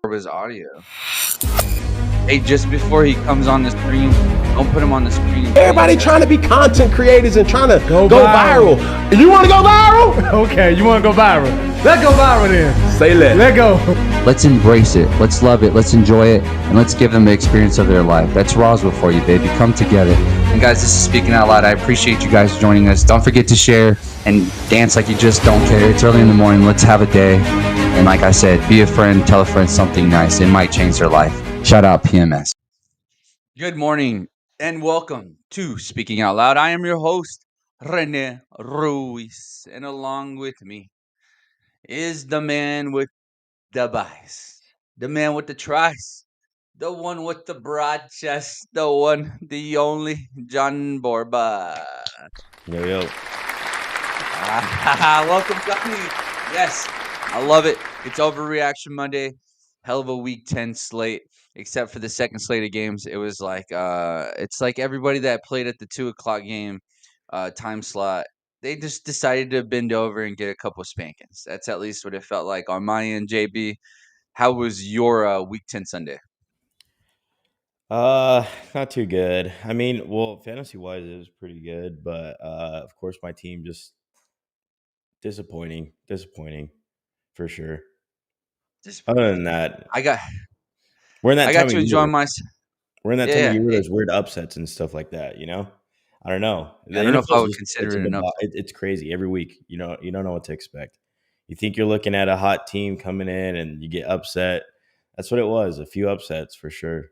Borba's audio. Hey, just before he comes on the screen, don't put him on the screen. Everybody trying to be content creators and trying to go viral. You want to go viral? Okay, you want to go viral. Let's go viral then. Say less. Let go. Let's embrace it. Let's love it. Let's enjoy it. And let's give them the experience of their life. That's Roswell for you, baby. Come together. And guys, this is Speaking Out Loud. I appreciate you guys joining us. Don't forget to share and dance like you just don't care. It's early in the morning. Let's have a day. And like I said, be a friend. Tell a friend something nice. It might change their life. Shout out PMS. Good morning and welcome to Speaking Out Loud. I am your host, Rene Ruiz. And along with me is the man with the bias, the man with the tries, the one with the broad chest, the one, the only, John Borba. Yo. Welcome, Johnny. Yes, I love it. It's Overreaction Monday. Hell of a Week 10 slate, except for the second slate of games. It was like, it's like everybody that played at the 2 o'clock game time slot, they just decided to bend over and get a couple spankings. That's at least what it felt like on my end, JB. How was your Week 10 Sunday? Not too good. I mean, well, fantasy wise, it was pretty good, but of course, my team just disappointing for sure. Other than that, we're in that I time got to of enjoy year. my. We're in that time Yeah, of year where there's weird upsets and stuff like that. I don't know. The I don't know if I NFL is would just consider it enough. it's crazy every week. You don't know what to expect. You think you're looking at a hot team coming in, and you get upset. That's what it was. A few upsets for sure.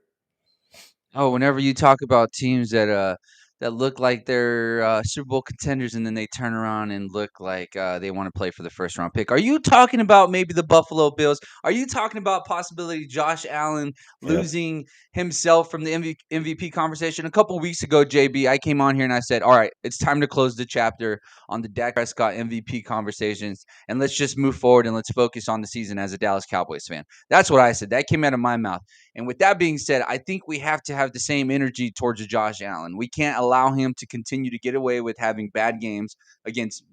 Oh, whenever you talk about teams that look like they're Super Bowl contenders, and then they turn around and look like they want to play for the first round pick. Are you talking about maybe the Buffalo Bills? Are you talking about possibility Josh Allen Yep. losing himself from the MVP conversation? A couple weeks ago, JB, I came on here and I said, "All right, it's time to close the chapter on the Dak Prescott MVP conversations, and let's just move forward and let's focus on the season as a Dallas Cowboys fan." That's what I said. That came out of my mouth. And with that being said, I think we have to have the same energy towards Josh Allen. We can't allow him to continue to get away with having bad games against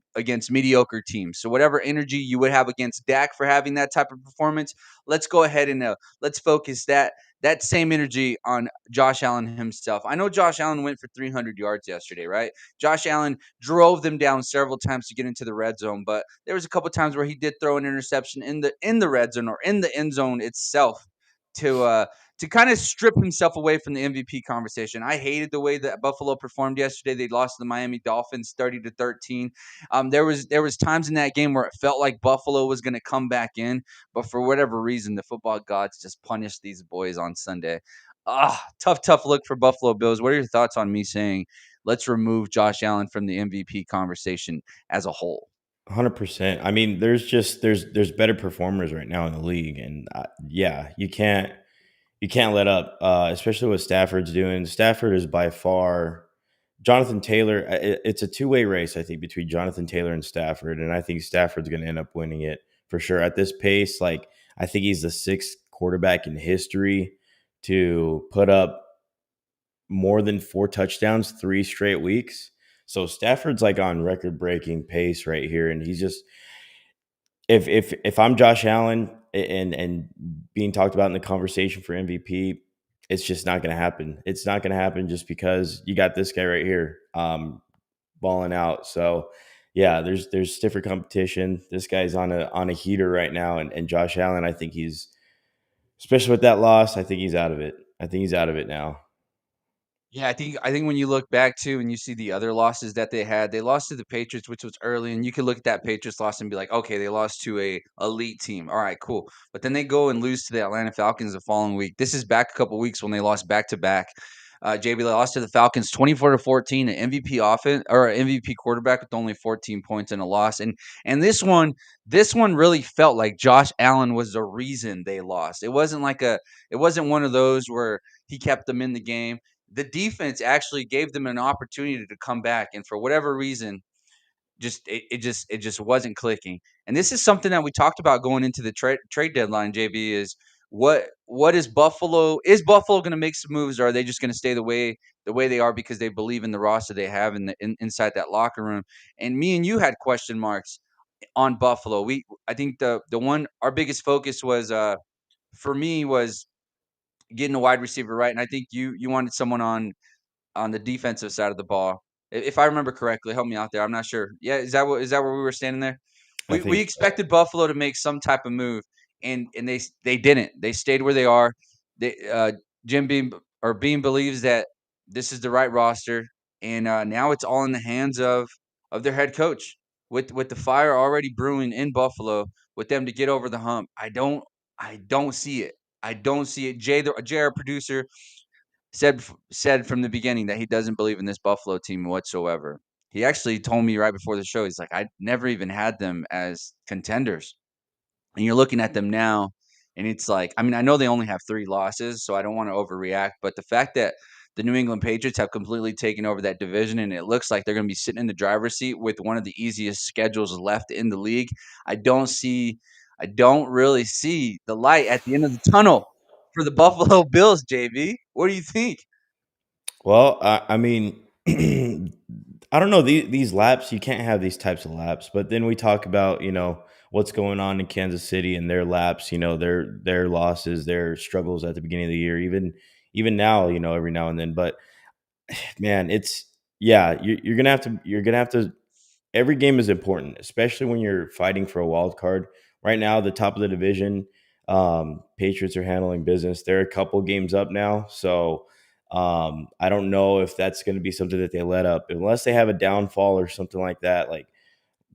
mediocre teams. So whatever energy you would have against Dak for having that type of performance, let's go ahead and let's focus that same energy on Josh Allen himself. I know Josh Allen went for 300 yards yesterday, right? Josh Allen drove them down several times to get into the red zone, but there was a couple times where he did throw an interception in the red zone or in the end zone itself to kind of strip himself away from the MVP conversation. I hated the way that Buffalo performed yesterday. They lost to the Miami Dolphins 30-13. There was times in that game where it felt like Buffalo was going to come back in, but for whatever reason, the football gods just punished these boys on Sunday. Tough look for Buffalo Bills. What are your thoughts on me saying let's remove Josh Allen from the MVP conversation as a whole? 100%. I mean, there's better performers right now in the league, and yeah, you can't let up, especially what Stafford's doing. Stafford is by far Jonathan Taylor. It's a two-way race, I think, between Jonathan Taylor and Stafford, and I think Stafford's going to end up winning it for sure at this pace. Like, I think he's the sixth quarterback in history to put up more than 4 touchdowns 3 straight weeks. So Stafford's like on record-breaking pace right here, and he's just if I'm Josh Allen and being talked about in the conversation for MVP, it's just not going to happen. It's not going to happen just because you got this guy right here balling out. So yeah, there's different competition. This guy's on a heater right now, and Josh Allen, I think he's, especially with that loss, I think he's out of it. I think he's out of it now. Yeah, I think when you look back too and you see the other losses that they lost to the Patriots, which was early, and you could look at that Patriots loss and be like, okay, they lost to a elite team. All right, cool. But then they go and lose to the Atlanta Falcons the following week. This is back a couple weeks when they lost back to back. JB, they lost to the Falcons 24-14, an MVP offense or an MVP quarterback with only 14 points and a loss. And this one really felt like Josh Allen was the reason they lost. It wasn't one of those where he kept them in the game. The defense actually gave them an opportunity to come back, and for whatever reason, it just wasn't clicking. And this is something that we talked about going into the trade deadline. JB, is what is Buffalo going to make some moves, or are they just going to stay the way they are because they believe in the roster they have inside that locker room? And me and you had question marks on Buffalo. I think the one our biggest focus was for me was getting a wide receiver right, and I think you wanted someone on the defensive side of the ball. If I remember correctly, help me out there. I'm not sure. Yeah, is that where we were standing there? I We think so. expected Buffalo to make some type of move, and they didn't. They stayed where they are. They Jim Beam or Beam believes that this is the right roster, and now it's all in the hands of their head coach. With the fire already brewing in Buffalo, with them to get over the hump, I don't see it. I don't see it. Jay, our producer, said from the beginning that he doesn't believe in this Buffalo team whatsoever. He actually told me right before the show, he's like, I never even had them as contenders. And you're looking at them now, and it's like, I mean, I know they only have 3 losses, so I don't want to overreact, but the fact that the New England Patriots have completely taken over that division, and it looks like they're going to be sitting in the driver's seat with one of the easiest schedules left in the league. I don't see, I don't really see the light at the end of the tunnel for the Buffalo Bills. JB, what do you think? Well, I mean, I don't know these laps. You can't have these types of laps. But then we talk about what's going on in Kansas City and their laps. Their losses, their struggles at the beginning of the year. Even now, every now and then. But man, it's yeah. You're gonna have to. Every game is important, especially when you're fighting for a wild card. Right now, the top of the division, Patriots are handling business. They're a couple games up now, so I don't know if that's going to be something that they let up unless they have a downfall or something like that. Like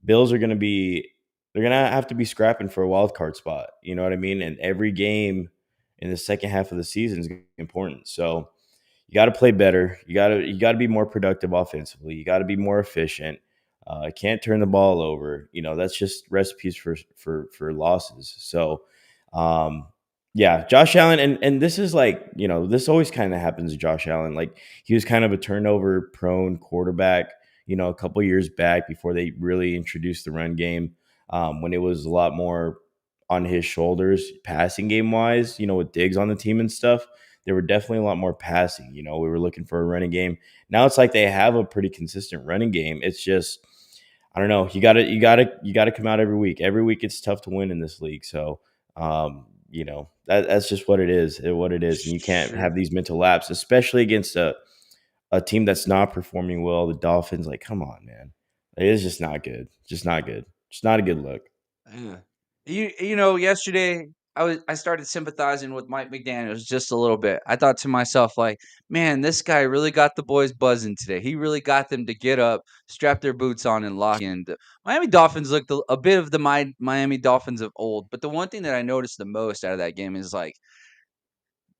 Bills are going to be, they're going to have to be scrapping for a wild card spot. You know what I mean? And every game in the second half of the season is important. So you got to play better. You got to be more productive offensively. You got to be more efficient. Can't turn the ball over. That's just recipes for losses. So, um, yeah, Josh Allen, and this is like this always kind of happens to Josh Allen. Like he was kind of a turnover prone quarterback. A couple years back before they really introduced the run game, when it was a lot more on his shoulders, passing game wise. With Diggs on the team and stuff, they were definitely a lot more passing. We were looking for a running game. Now it's like they have a pretty consistent running game. It's just I don't know. You gotta come out every week. Every week it's tough to win in this league. So that's just what it is. What it is, and you can't Sure. have these mental laps, especially against a team that's not performing well. The Dolphins, like, come on, man, it is just not good. Just not good. Just not a good look. Yeah. You know, yesterday I started sympathizing with Mike McDaniels just a little bit. I thought to myself, like, man, this guy really got the boys buzzing today. He really got them to get up, strap their boots on, and lock in. The Miami Dolphins looked a bit of the Miami Dolphins of old, but the one thing that I noticed the most out of that game is like,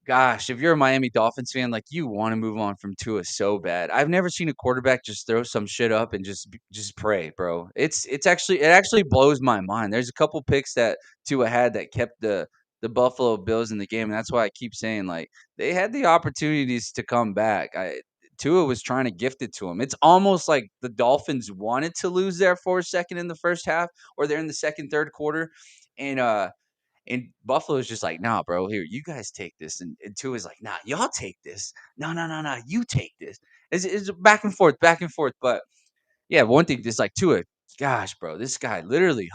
gosh, if you're a Miami Dolphins fan, like, you wanna move on from Tua so bad. I've never seen a quarterback just throw some shit up and just pray, bro. It actually blows my mind. There's a couple picks that Tua had that kept the Buffalo Bills in the game, and that's why I keep saying, like, they had the opportunities to come back. Tua was trying to gift it to him. It's almost like the Dolphins wanted to lose there for a second in the first half, or they're in the second, third quarter, and, and Buffalo's just like, "Nah, bro, here, you guys take this." And Tua's like, "Nah, y'all take this. No, no, no, no, you take this." It's back and forth, back and forth. But yeah, one thing is like Tua, gosh, bro, this guy literally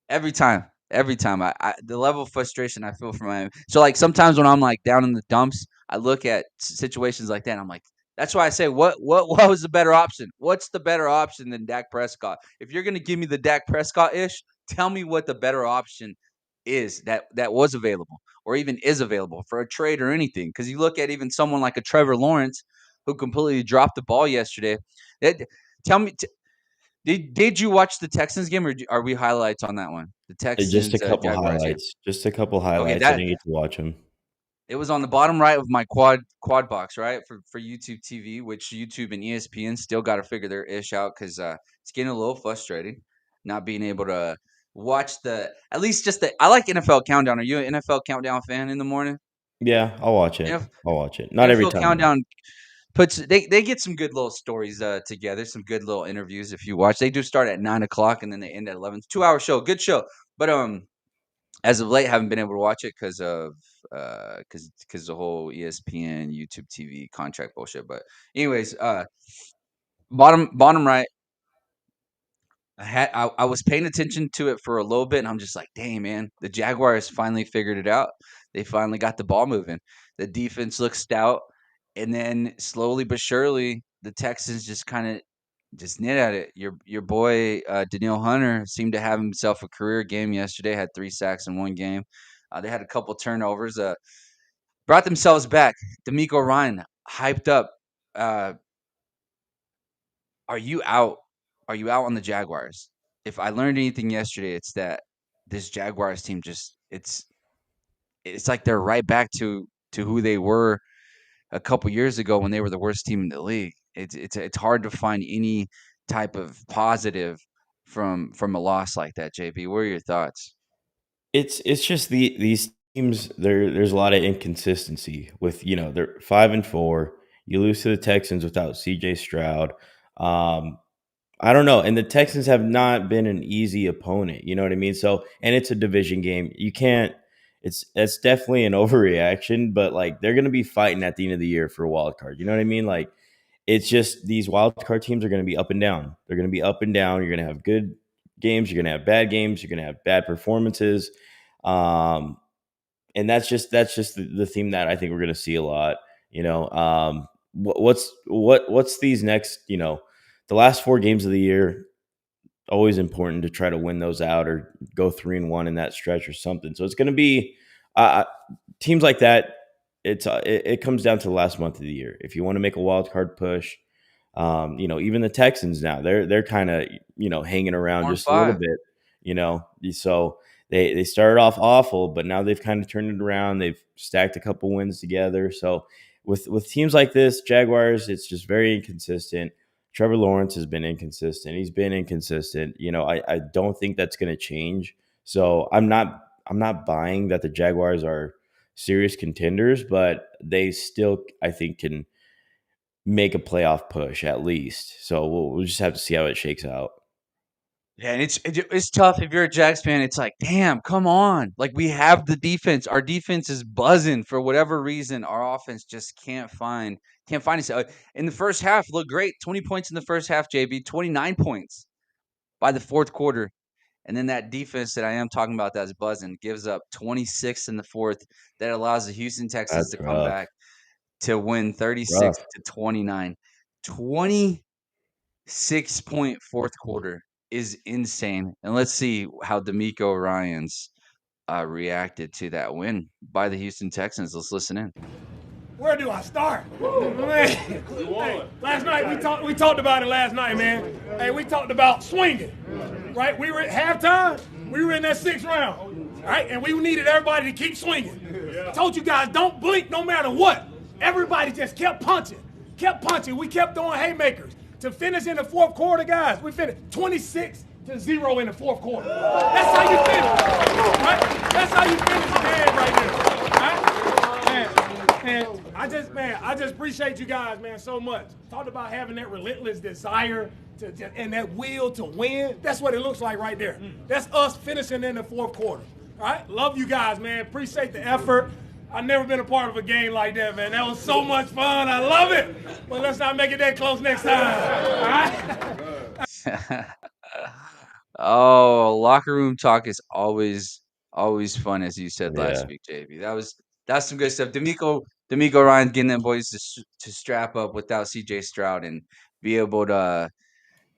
every time, every time. I the level of frustration I feel from Miami. So like sometimes when I'm like down in the dumps, I look at situations like that. And I'm like, that's why I say, what was the better option? What's the better option than Dak Prescott? If you're gonna give me the Dak Prescott ish, tell me what the better option is that was available or even is available for a trade or anything. Because you look at even someone like a Trevor Lawrence who completely dropped the ball yesterday. That, tell me, did you watch the Texans game, or are we highlights on that one? The Just a Texans, couple Jaguars game. highlights. Just a couple Okay, highlights. I that didn't get to watch them. it was on the bottom right of my quad box, right, for YouTube TV, which YouTube and ESPN still got to figure their ish out because it's getting a little frustrating not being able to watch the at least just the. I like NFL Countdown. Are you an NFL Countdown fan in the morning? Yeah, I'll watch it. NF I'll watch it. Not every NFL time though. Countdown puts they get some good little stories together, some good little interviews if you watch. They do start at 9 o'clock and then they end at 11. 2 hour show, good show. But as of late, haven't been able to watch it because of because the whole ESPN, YouTube TV contract bullshit. But anyways, bottom right, I was paying attention to it for a little bit, and I'm just like, dang, man, the Jaguars finally figured it out. They finally got the ball moving. The defense looks stout, and then slowly but surely, the Texans just kind of just knit at it. Your boy Daniil Hunter seemed to have himself a career game yesterday. Had 3 sacks in one game. They had a couple turnovers. Brought themselves back. D'Amico Ryan hyped up. Uh, are you out? Are you out on the Jaguars? If I learned anything yesterday, it's that this Jaguars team just it's like they're right back to who they were a couple years ago when they were the worst team in the league. It's hard to find any type of positive from a loss like that. JB, what are your thoughts? It's just these teams. There's a lot of inconsistency with they're 5-4. You lose to the Texans without C.J. Stroud. Um, I don't know. And the Texans have not been an easy opponent. You know what I mean? So, and it's a division game. You can't, that's definitely an overreaction, but like they're going to be fighting at the end of the year for a wild card. You know what I mean? Like it's just these wild card teams are going to be up and down. They're going to be up and down. You're going to have good games. You're going to have bad games. You're going to have bad performances. Um, and that's just the theme that I think we're going to see a lot. What's these next, the last 4 games of the year, always important to try to win those out or go 3-1 in that stretch or something. So it's going to be teams like that. It comes down to the last month of the year. If you want to make a wild card push, even the Texans now they're kind of hanging around Four and just a little five. bit. So they started off awful, but now they've kind of turned it around. They've stacked a couple wins together. So with teams like this, Jaguars, it's just very inconsistent. Trevor Lawrence has been inconsistent. He's been inconsistent. I don't think that's going to change. So I'm not buying that the Jaguars are serious contenders, but they still, I think, can make a playoff push at least. So we'll just have to see how it shakes out. Yeah, and it's tough if you're a Jags fan. It's like, damn, come on! Like we have the defense. Our defense is buzzing for whatever reason. Our offense just can't find itself. In the first half, looked great. 20 points in the first half. JB, 29 points by the fourth quarter, and then that defense that I am talking about that's buzzing gives up 26 in the fourth. That allows the Houston Texans That's to come rough. back to win 36 Rough. to 29. 26-point fourth quarter is insane. And let's see how D'Amico Ryans reacted to that win by the Houston Texans. Let's listen in. Where do I start? Man, hey, last night we talked about it last night, man. Hey, we talked about swinging, right? We were at halftime. We were in that 6th round, right? And we needed everybody to keep swinging. Told you guys, don't blink no matter what. Everybody just kept punching. We kept throwing haymakers. To finish in the fourth quarter, guys, we finished 26-0 in the fourth quarter. That's how you finish, right? That's how you finish the game right there, right? And I just appreciate you guys, man, so much. Talked about having that relentless desire and that will to win. That's what it looks like right there. That's us finishing in the fourth quarter. All right? Love you guys, man. Appreciate the effort. I've never been a part of a game like that, man. That was so much fun. I love it. But let's not make it that close next time. All right? Oh, locker room talk is always fun, as you said last Yeah. week, JB. That's some good stuff. D'Amico Ryan getting them boys to strap up without CJ Stroud and be able to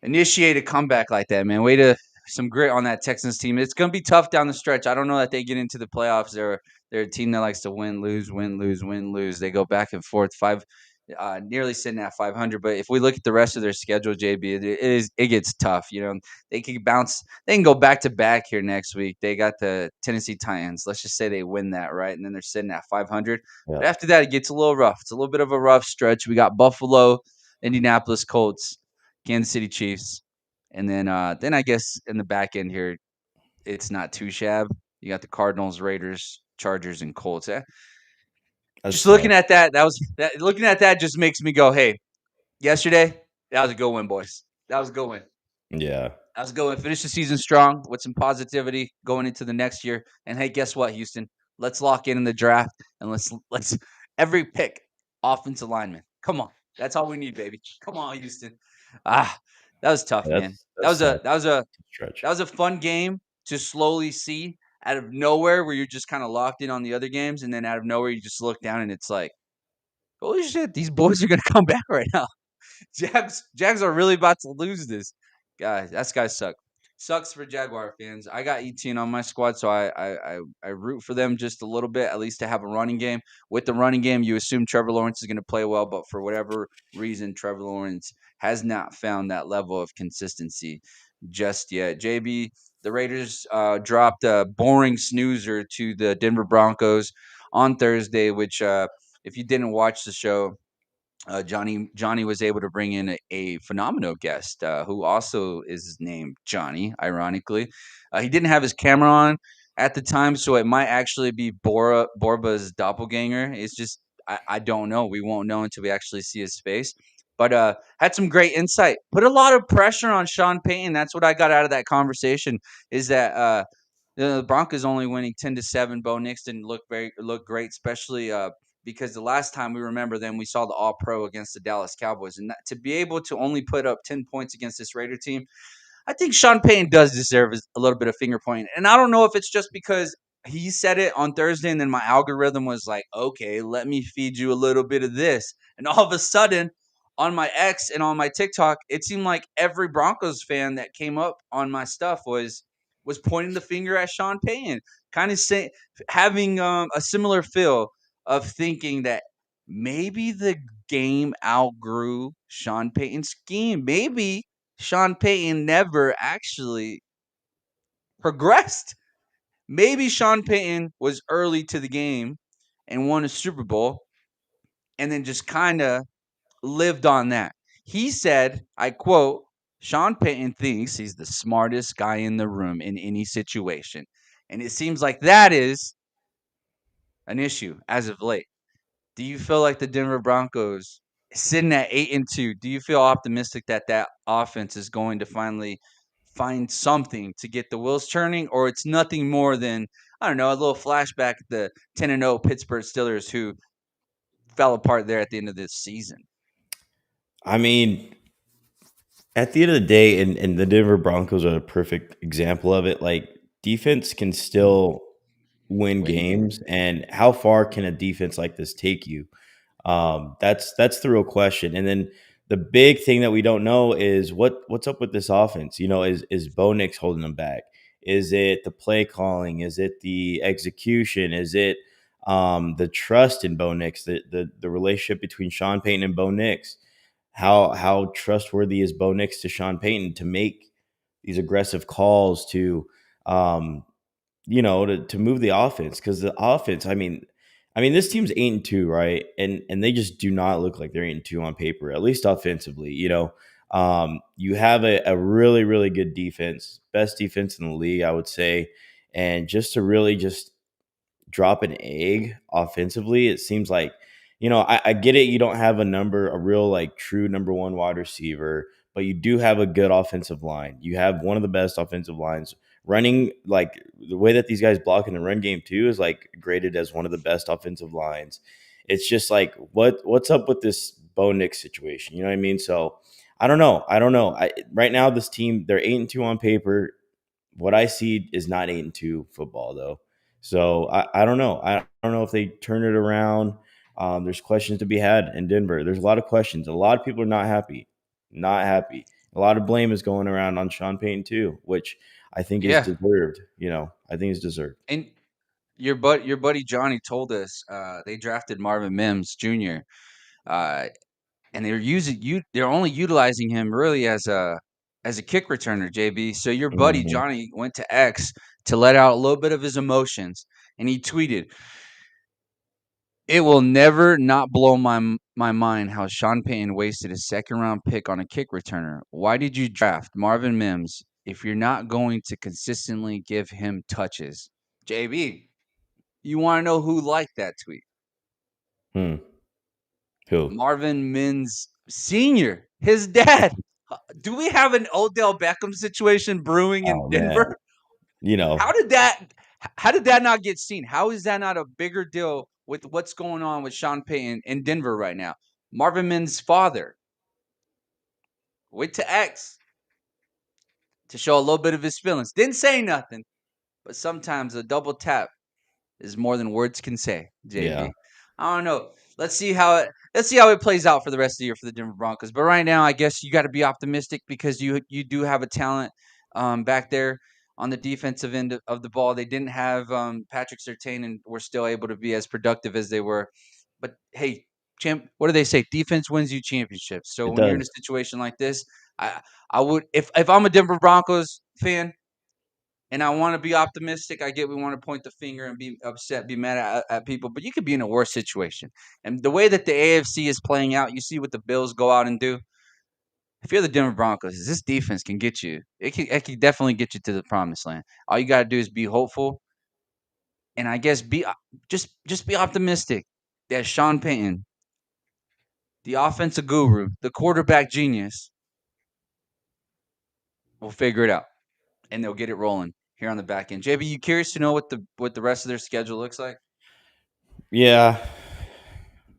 initiate a comeback like that, man. Way to some grit on that Texans team. It's going to be tough down the stretch. I don't know that they get into the playoffs. They're a team that likes to win, lose, win, lose, win, lose. They go back and forth, nearly sitting at 500. But if we look at the rest of their schedule, JB, it gets tough. They can bounce. They can go back to back here next week. They got the Tennessee Titans. Let's just say they win that, right? And then they're sitting at 500. But Yeah. after that, it gets a little rough. It's a little bit of a rough stretch. We got Buffalo, Indianapolis Colts, Kansas City Chiefs, and then I guess in the back end here, it's not too shab. You got the Cardinals, Raiders, Chargers, and Colts. That's Just tough. looking at that, looking at that just makes me go, hey, yesterday that was a good win, boys. That was a good win. Yeah. That was a good win. Finish the season strong with some positivity going into the next year. And hey, guess what, Houston? Let's lock in the draft and let's every pick offensive lineman. Come on, that's all we need, baby. Come on, Houston. Ah, That was tough, man. That That's was a tough. that was a Stretch. that was a fun game to slowly see out of nowhere where you're just kind of locked in on the other games, and then out of nowhere you just look down and it's like, holy shit, these boys are gonna come back right now. Jags are really about to lose this. Guys, that guy suck. Sucks for Jaguar fans. I got ETN on my squad, so I root for them just a little bit, at least to have a running game. With the running game, you assume Trevor Lawrence is going to play well, but for whatever reason, Trevor Lawrence has not found that level of consistency just yet. JB, the Raiders dropped a boring snoozer to the Denver Broncos on Thursday, which if you didn't watch the show, Johnny was able to bring in a phenomenal guest who also is named Johnny. Ironically, he didn't have his camera on at the time, so it might actually be Borba's doppelganger. It's just I don't know. We won't know until we actually see his face. But had some great insight. Put a lot of pressure on Sean Payton. That's what I got out of that conversation. Is that the Broncos only winning 10-7. Bo Nix didn't look great, especially because the last time we remember them, we saw the All Pro against the Dallas Cowboys, and to be able to only put up 10 points against this Raider team, I think Sean Payton does deserve a little bit of finger pointing. And I don't know if it's just because he said it on Thursday and then my algorithm was like, okay, let me feed you a little bit of this. And all of a sudden, on my X and on my TikTok, it seemed like every Broncos fan that came up on my stuff was pointing the finger at Sean Payton, kind of saying having a similar feel of thinking that maybe the game outgrew Sean Payton's scheme. Maybe Sean Payton never actually progressed. Maybe Sean Payton was early to the game and won a Super Bowl and then just kind of lived on that. He said, I quote, Sean Payton thinks he's the smartest guy in the room in any situation. And it seems like that is an issue as of late. Do you feel like the Denver Broncos sitting at 8-2? Do you feel optimistic that that offense is going to finally find something to get the wheels turning, or it's nothing more than I don't know a little flashback at the 10-0 Pittsburgh Steelers who fell apart there at the end of this season? I mean, at the end of the day, and the Denver Broncos are a perfect example of it. Like defense can still win Win games, games. and how far can a defense like this take you? That's the real question. And then the big thing that we don't know is what's up with this offense. You know, is Bo Nix holding them back? Is it the play calling? Is it the execution? Is it the trust in Bo Nix? The relationship between Sean Payton and Bo Nix? How trustworthy is Bo Nix to Sean Payton to make these aggressive calls to to move the offense? Because the offense, I mean, this team's 8-2, right? And they just do not look like they're 8-2 on paper, at least offensively. You have a really, really good defense, best defense in the league, I would say. And just to really just drop an egg offensively, it seems like, I get it. You don't have a real like true number one wide receiver, but you do have a good offensive line. You have one of the best offensive lines running. Like the way that these guys block in the run game too is like graded as one of the best offensive lines. It's just like, what's up with this Bo Nix situation? You know what I mean? So I don't know. Right now, this team, they're 8-2 on paper. What I see is not 8-2 football though. So I don't know. I don't know if they turn it around. There's questions to be had in Denver. There's a lot of questions. A lot of people are not happy. Not happy. A lot of blame is going around on Sean Payton too, which I think is Yeah, deserved. I think it's deserved. and your buddy Johnny told us they drafted Marvin Mims Jr. Uh, and they're only utilizing him really as a kick returner, JB. So your buddy Mhm. Johnny went to X to let out a little bit of his emotions, and he tweeted, "It will never not blow my mind how Sean Payton wasted a second round pick on a kick returner. Why did you draft Marvin Mims if you're not going to consistently give him touches?" JB, you want to know who liked that tweet? Hmm. Who? Marvin Mims Sr., his dad. Do we have an Odell Beckham situation brewing in Oh man. Denver? You How know, did that how did that not get seen? How is that not a bigger deal with what's going on with Sean Payton in Denver right now? Marvin Mims' father went to X. to show a little bit of his feelings. Didn't say nothing, but sometimes a double tap is more than words can say, Yeah. JB. I don't know. Let's see how it plays out for the rest of the year for the Denver Broncos. But right now, I guess you got to be optimistic because you do have a talent back there on the defensive end of the ball. They didn't have Patrick Surtain and were still able to be as productive as they were. But hey, champ, what do they say? Defense wins you championships. So It when you're in a does. situation like this, I would if I'm a Denver Broncos fan, and I want to be optimistic. I get we want to point the finger and be upset, be mad at people, but you could be in a worse situation. And the way that the AFC is playing out, you see what the Bills go out and do. If you're the Denver Broncos, this defense can get you. It can definitely get you to the promised land. All you got to do is be hopeful, and I guess just be optimistic that Sean Payton, the offensive guru, the quarterback genius, will figure it out, and they'll get it rolling here on the back end. JB, you curious to know what the rest of their schedule looks like? Yeah.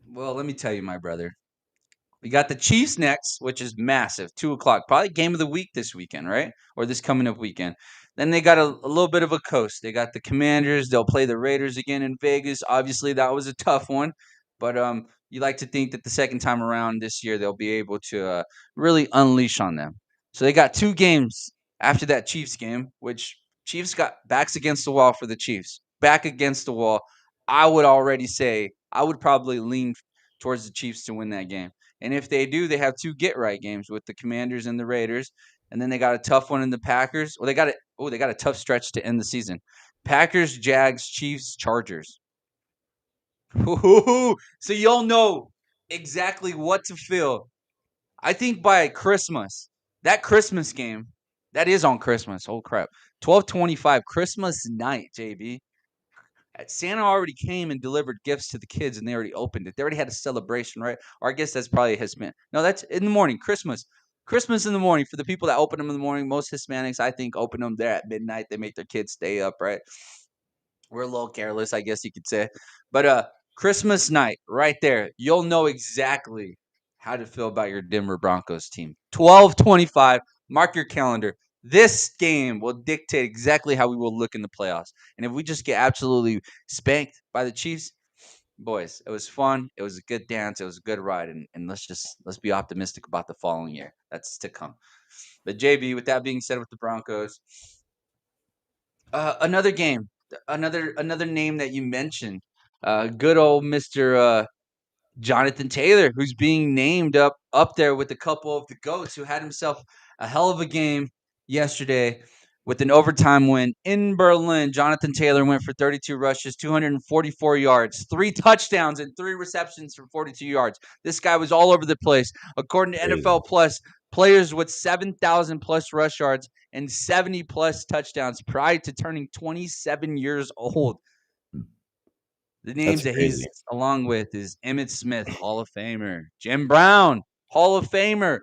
Well, let me tell you, my brother. We got the Chiefs next, which is massive. 2 o'clock. Probably game of the week this weekend, right? Or this coming up weekend. Then they got a little bit of a coast. They got the Commanders. They'll play the Raiders again in Vegas. Obviously, that was a tough one. But you like to think that the second time around this year, they'll be able to really unleash on them. So they got 2 games after that Chiefs game, which Chiefs got backs against the wall for the Chiefs. Back against the wall. I would already say I would probably lean towards the Chiefs to win that game. And if they do, they have 2 get-right games with the Commanders and the Raiders. And then they got a tough one in the Packers. Well, they got a tough stretch to end the season. Packers, Jags, Chiefs, Chargers. So you'll know exactly what to feel. I think by Christmas, that Christmas game, that is on Christmas. Oh crap. 12/25 Christmas night, JB. Santa already came and delivered gifts to the kids, and they already opened it. They already had a celebration, right? Or I guess that's probably Hispanic. No, that's in the morning, Christmas. Christmas in the morning for the people that open them in the morning. Most Hispanics, I think, open them there at midnight. They make their kids stay up, right? We're a little careless, I guess you could say. But Christmas night, right there, you'll know exactly how to feel about your Denver Broncos team. 12/25. Mark your calendar. This game will dictate exactly how we will look in the playoffs. And if we just get absolutely spanked by the Chiefs, boys, it was fun. It was a good dance. It was a good ride. And let's be optimistic about the following year. That's to come. But JB, with that being said, with the Broncos, another game, another name that you mentioned, good old Mister Jonathan Taylor, who's being named up there with a couple of the goats, who had himself a hell of a game yesterday with an overtime win in Berlin. Jonathan Taylor went for 32 rushes, 244 yards, 3 touchdowns, and 3 receptions for 42 yards. This guy was all over the place. According to Crazy. NFL Plus, players with 7,000 plus rush yards and 70 plus touchdowns prior to turning 27 years old. The names That's that crazy. he's along with is Emmitt Smith, Hall of Famer. Jim Brown, Hall of Famer.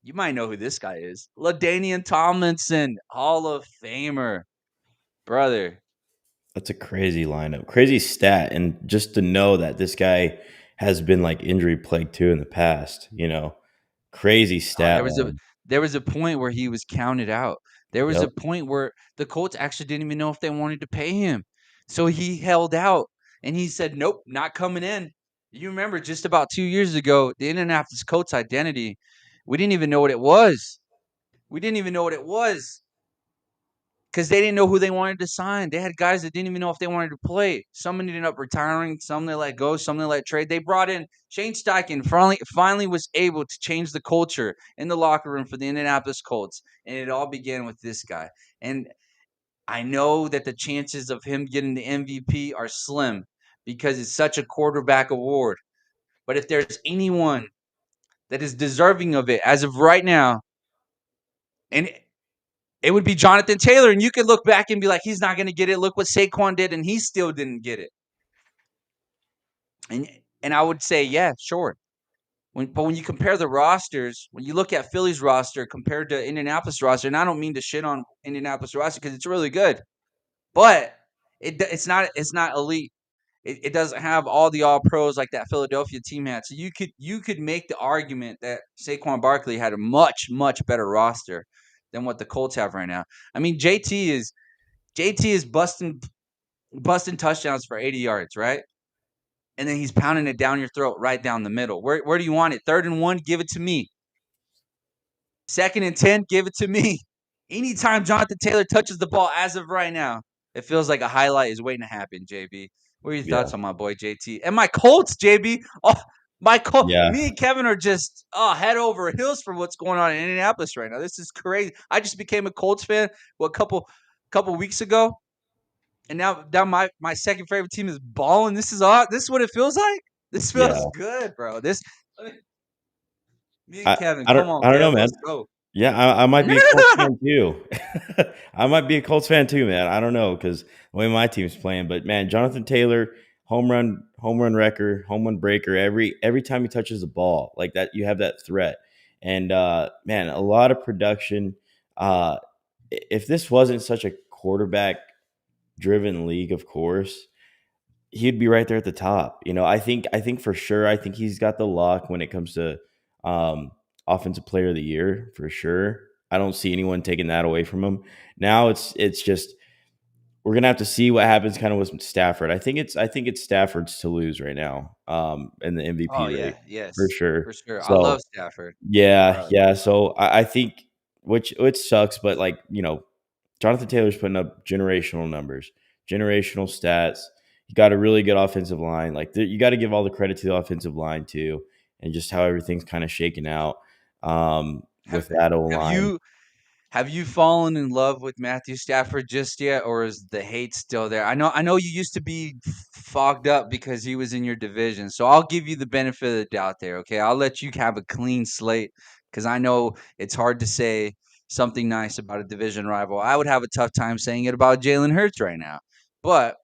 You might know who this guy is. LaDainian Tomlinson, Hall of Famer. Brother. That's a crazy lineup. Crazy stat. And just to know that this guy has been like injury plagued too in the past, crazy Oh, stat line. there was a point where he was counted out. There was a Yep. point where the Colts actually didn't even know if they wanted to pay him. So he held out and he said, "Nope, not coming in." You remember just about 2 years ago, the Indianapolis Colts identity, we didn't even know what it was. We didn't even know what it was because they didn't know who they wanted to sign. They had guys that didn't even know if they wanted to play. Some ended up retiring. Some they let go. Some they let trade. They brought in Shane Steichen. Finally was able to change the culture in the locker room for the Indianapolis Colts, and it all began with this guy. And I know that the chances of him getting the MVP are slim because it's such a quarterback award. But if there's anyone that is deserving of it as of right now, and it would be Jonathan Taylor, and you could look back and be like, he's not going to get it. Look what Saquon did, and he still didn't get it. And I would say, yeah, sure. But when you compare the rosters, when you look at Philly's roster compared to Indianapolis roster, and I don't mean to shit on Indianapolis roster because it's really good, but it's not elite. It doesn't have all the all pros like that Philadelphia team had. So you could make the argument that Saquon Barkley had a much better roster than what the Colts have right now. I mean, JT is busting touchdowns for 80 yards, right? And then he's pounding it down your throat right down the middle. Where do you want it? 3rd and 1, give it to me. 2nd and 10, give it to me. Anytime Jonathan Taylor touches the ball as of right now, it feels like a highlight is waiting to happen, JB. What are your Yeah. thoughts on my boy JT? And my Colts, JB. Oh, my Colts. Yeah. Me and Kevin are just head over heels for what's going on in Indianapolis right now. This is crazy. I just became a Colts fan a couple weeks ago. And now my second favorite team is balling. This is what it feels like. This Yeah. feels good, bro. Me and I, Kevin, I don't come on, I don't know, Kev, man. let's go. Yeah, I might be a Colts fan too. I might be a Colts fan too, man. I don't know because the way my team's playing, but man, Jonathan Taylor, home run wrecker, home run breaker. Every time he touches the ball, like that, you have that threat. And man, a lot of production. If this wasn't such a quarterback driven league, of course, he'd be right there at the top. I think for sure. I think he's got the lock when it comes to um, offensive player of the year for sure. I don't see anyone taking that away from him. Now it's just we're gonna have to see what happens kind of with Stafford. I think it's Stafford's to lose right now in the Oh MVP yeah, rate for yes, sure. for sure. I love So Stafford. yeah, Bro. yeah. So I think which sucks, but like Jonathan Taylor's putting up generational numbers, generational stats. You got a really good offensive line. Like you got to give all the credit to the offensive line too, and just how everything's kind of shaken out Have with that O have line. you have you fallen in love with Matthew Stafford just yet, or is the hate still there? I know you used to be fogged up because he was in your division, so I'll give you the benefit of the doubt there. Okay, I'll let you have a clean slate because I know it's hard to say something nice about a division rival. I would have a tough time saying it about Jalen Hurts right now, but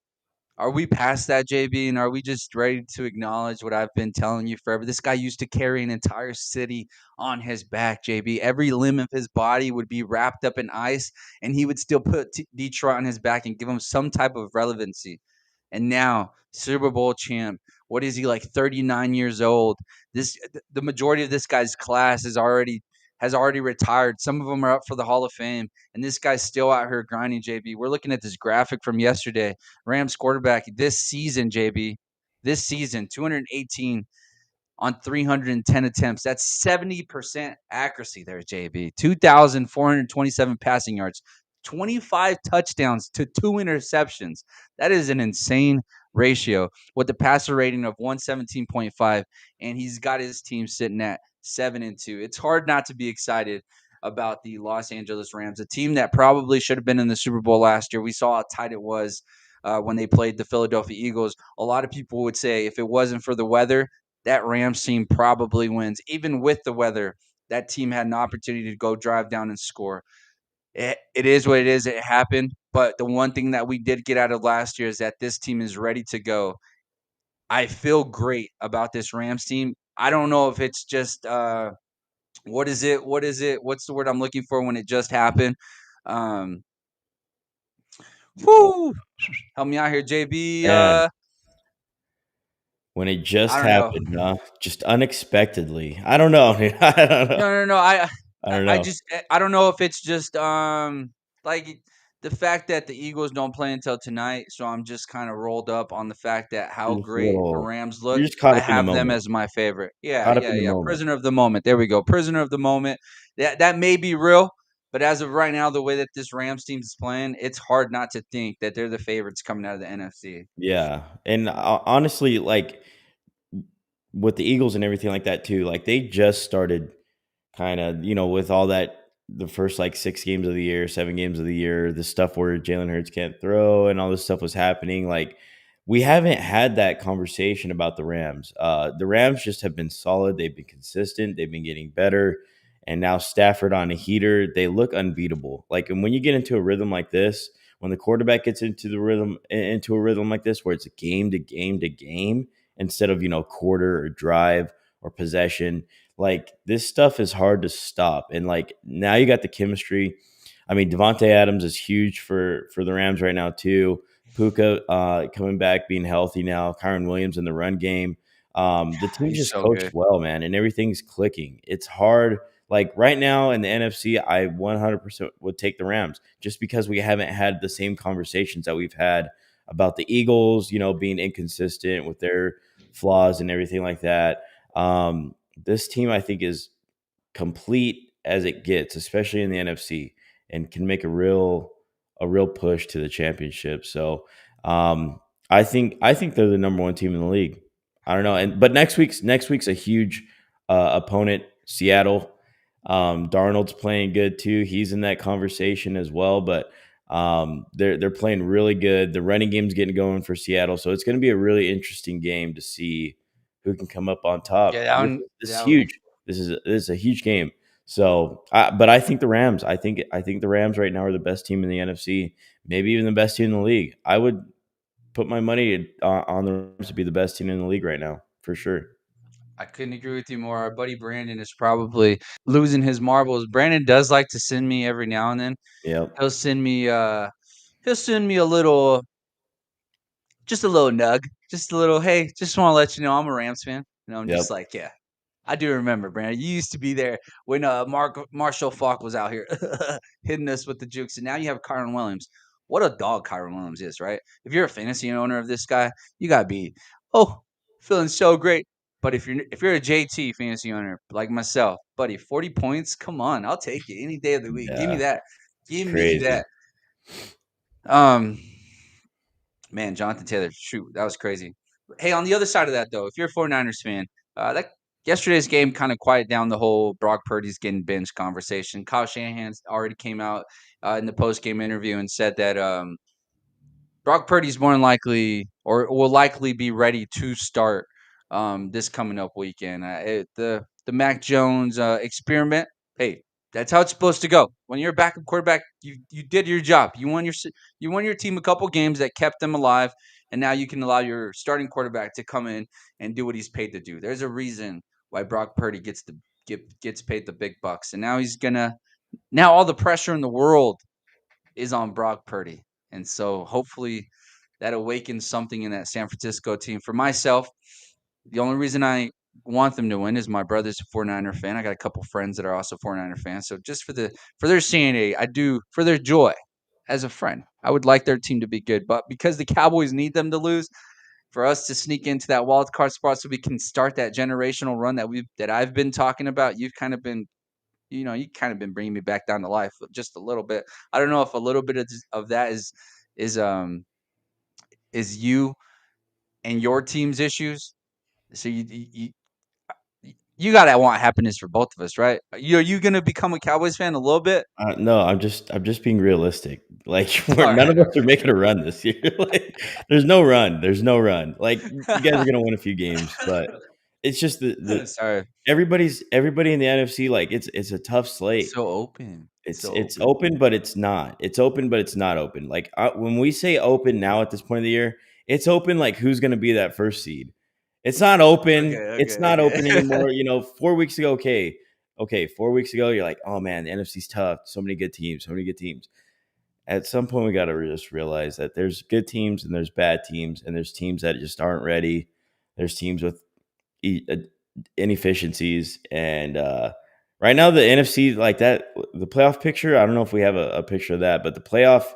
are we past that, JB? And are we just ready to acknowledge what I've been telling you forever? This guy used to carry an entire city on his back, JB. Every limb of his body would be wrapped up in ice, and he would still put Detroit on his back and give him some type of relevancy. And now, Super Bowl champ. What is he, like 39 years old? The majority of this guy's class has already retired. Some of them are up for the Hall of Fame, and this guy's still out here grinding. JB, we're looking at this graphic from yesterday. Rams quarterback this season, JB, this season, 218 on 310 attempts. That's 70% accuracy there, JB. 2,427 passing yards, 25 touchdowns to 2 interceptions. That is an insane ratio with the passer rating of 117.5, and he's got his team sitting at 7-2. It's hard not to be excited about the Los Angeles Rams, a team that probably should have been in the Super Bowl last year. We saw how tight it was when they played the Philadelphia Eagles. A lot of people would say if it wasn't for the weather, that Rams team probably wins. Even with the weather, that team had an opportunity to go drive down and score. It is what it is. It happened. But the one thing that we did get out of last year is that this team is ready to go. I feel great about this Rams team. I don't know if it's just what is it? What is it? What's the word I'm looking for when it just happened? Um, whoo, help me out here, JB. Man, when it I just don't know. happened, just unexpectedly. I don't know. I don't know. No. I don't I know. just I don't know if it's just like the fact that the Eagles don't play until tonight, so I'm just kind of rolled up on the fact that how You're just a great the little. Rams You're look. just caught I up in the have them moment. as my favorite. Yeah, Caught up yeah, in the yeah. moment. Prisoner of the moment. There we go. Prisoner of the moment. That may be real, but as of right now, the way that this Rams team is playing, it's hard not to think that they're the favorites coming out of the NFC. Yeah, and honestly, like with the Eagles and everything like that too, like they just started kind of, with all that the first like 6 games of the year, 7 games of the year, the stuff where Jalen Hurts can't throw and all this stuff was happening. Like we haven't had that conversation about the Rams. The Rams just have been solid. They've been consistent. They've been getting better. And now Stafford on a heater, they look unbeatable. Like, and when you get into a rhythm like this, when the quarterback gets into a rhythm like this, where it's a game to game to game instead of, quarter or drive or possession, like this stuff is hard to stop. And like now you got the chemistry. I mean, Devontae Adams is huge for the Rams right now too. Puka coming back, being healthy now. Kyron Williams in the run game. The team He's just so coached good. well, man, and everything's clicking. It's hard. Like right now in the NFC, I 100% would take the Rams just because we haven't had the same conversations that we've had about the Eagles, being inconsistent with their flaws and everything like that. This team, I think, is complete as it gets, especially in the NFC, and can make a real push to the championship. So I think they're the number one team in the league. I don't know, but next week's a huge opponent, Seattle. Darnold's playing good too. He's in that conversation as well, but they're playing really good. The running game's getting going for Seattle, so it's going to be a really interesting game to see who can come up on top. Yeah, that This, one. this is That one. huge. This is a huge game. So, but I think the Rams. I think the Rams right now are the best team in the NFC, maybe even the best team in the league. I would put my money on the Rams to be the best team in the league right now, for sure. I couldn't agree with you more. Our buddy Brandon is probably losing his marbles. Brandon does like to send me every now and then. Yep. He'll send me a little, just a little nug, just a little, hey, just want to let you know I'm a Rams fan. I'm just Yep. like, yeah, I do remember, Brandon. You used to be there when Marshall Falk was out here hitting us with the jukes, and now you have Kyron Williams. What a dog Kyron Williams is, right? If you're a fantasy owner of this guy, you gotta be feeling so great. But if you're a JT fantasy owner like myself, buddy, 40 points, come on, I'll take it any day of the week. Give me Yeah. that. It's Give me crazy. that. Um, Man, Jonathan Taylor, shoot, that was crazy. Hey, on the other side of that, though, if you're a 49ers fan, that yesterday's game kind of quieted down the whole Brock Purdy's getting benched conversation. Kyle Shanahan already came out in the post game interview and said that Brock Purdy's more than likely or will likely be ready to start this coming up weekend. The Mac Jones experiment. Hey, that's how it's supposed to go. When you're a backup quarterback, you did your job. You won your team a couple games that kept them alive, and now you can allow your starting quarterback to come in and do what he's paid to do. There's a reason why Brock Purdy gets paid the big bucks, and now all the pressure in the world is on Brock Purdy. And so hopefully that awakens something in that San Francisco team. For myself, the only reason I want them to win is my brother's a 49er fan. I got a couple friends that are also 49er fans. So just for their sanity, for their joy as a friend, I would like their team to be good. But because the Cowboys need them to lose, for us to sneak into that wild card spot so we can start that generational run that I've been talking about, you kind of been bringing me back down to life just a little bit. I don't know if a little bit of that is um is you and your team's issues. So you gotta want happiness for both of us, right? Are you gonna become a Cowboys fan a little bit? No, I'm just being realistic. Like All none right. of us are making a run this year. Like there's no run. There's no run. Like you guys are gonna win a few games, but it's just the Sorry. everybody in the NFC. Like it's a tough slate. So open. It's So it's open. open, but it's not. It's open, but it's not open. Like when we say open now at this point of the year, it's open. Like who's going to be that first seed? It's not open. Okay, It's okay, not open okay. anymore. 4 weeks ago, okay. 4 weeks ago, you're like, oh man, the NFC's tough. So many good teams. So many good teams. At some point, we got to just realize that there's good teams and there's bad teams, and there's teams that just aren't ready. There's teams with uh, inefficiencies, and right now the NFC like that, the playoff picture. I don't know if we have a picture of that, but the playoffs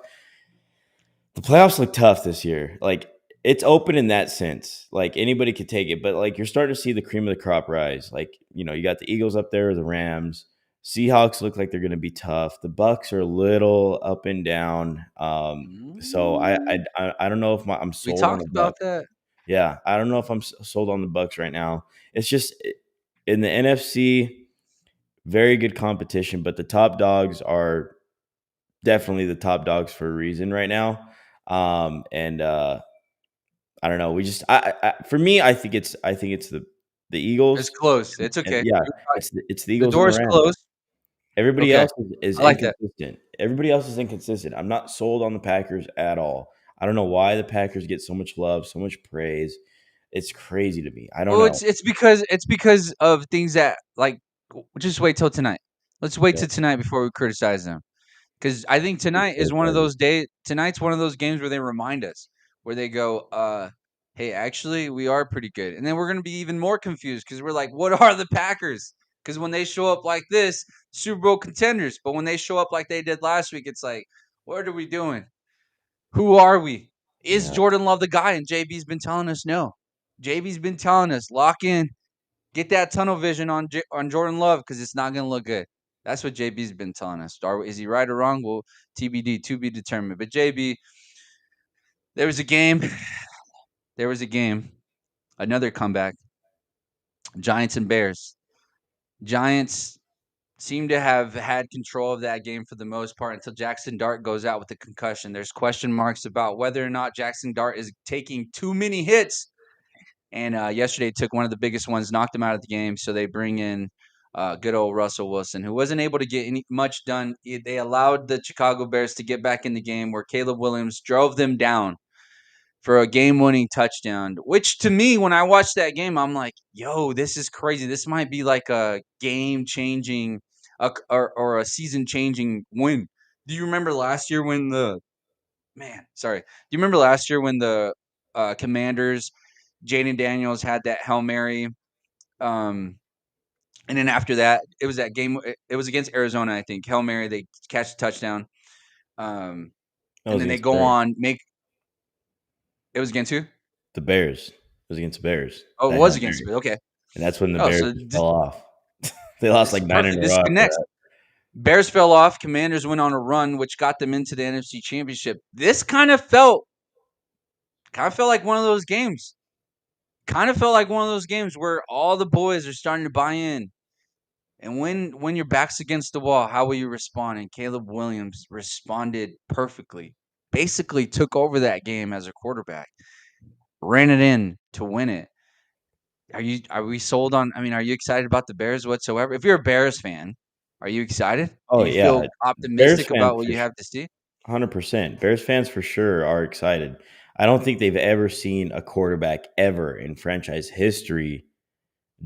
look tough this year. Like it's open in that sense. Like anybody could take it, but like you're starting to see the cream of the crop rise. Like you got the Eagles up there, the Rams. Seahawks look like they're going to be tough. The Bucks are a little up and down. So I I Mm, I I don't know if I'm we sold on talked the about Bucks. that. Yeah, I don't know if I'm sold on the Bucks right now. It's just in the NFC, very good competition, but the top dogs are definitely the top dogs for a reason right now. And I don't know. We just, for me, I think it's the It's Eagles, close. It's and okay. yeah, You're right. it's the The Eagles and the door's Rams. closed. Everybody Okay. else is I like that. inconsistent. Everybody else is inconsistent. I'm not sold on the Packers at all. I don't know why the Packers get so much love, so much praise. It's crazy to me. I don't Well, know. it's because of things that just wait till tonight. Let's wait Yeah, till tonight before we criticize them. Because I think tonight is one of criticize it. those days. Tonight's one of those games where they remind us, where they go, "Hey, actually, we are pretty good," and then we're gonna be even more confused because we're like, "What are the Packers?" Because when they show up like this, Super Bowl contenders. But when they show up like they did last week, it's like, what are we doing? Who are we? Is Jordan Love the guy? And JB's been telling us no. JB's been telling us lock in, get that tunnel vision on Jordan Love because it's not going to look good. That's what JB's been telling us. Is he right or wrong? Well, TBD, to be determined. But JB, there was a game. There was a game. Another comeback. Giants and Bears. Giants seem to have had control of that game for the most part until Jackson Dart goes out with a concussion. There's question marks about whether or not Jackson Dart is taking too many hits. And yesterday took one of the biggest ones, knocked him out of the game. So they bring in good old Russell Wilson, who wasn't able to get much done. They allowed the Chicago Bears to get back in the game where Caleb Williams drove them down for a game-winning touchdown, which to me, when I watched that game, I'm like, yo, this is crazy. This might be like a game-changing or a season-changing win. Do you remember last year when the Commanders, Jaden Daniels had that Hail Mary, and then after that, it was that game. It was against Arizona, I think. Hail Mary, they catch the touchdown, and then they go on make. It was against who? The Bears. It was against the Bears. Oh, it was against the Bears. Okay. And that's when the Bears fell off. They lost like 9 in a row. This connects. Bears fell off. Commanders went on a run, which got them into the NFC Championship. This kind of felt like one of those games. Kind of felt like one of those games where all the boys are starting to buy in. And when your back's against the wall, how will you respond? And Caleb Williams responded perfectly. Basically took over that game as a quarterback. Ran it in to win it. Are we sold on? I mean, are you excited about the Bears whatsoever? If you're a Bears fan, are you excited? Oh, Do you yeah. feel optimistic about what you have to see? 100%. Bears fans for sure are excited. I don't think they've ever seen a quarterback ever in franchise history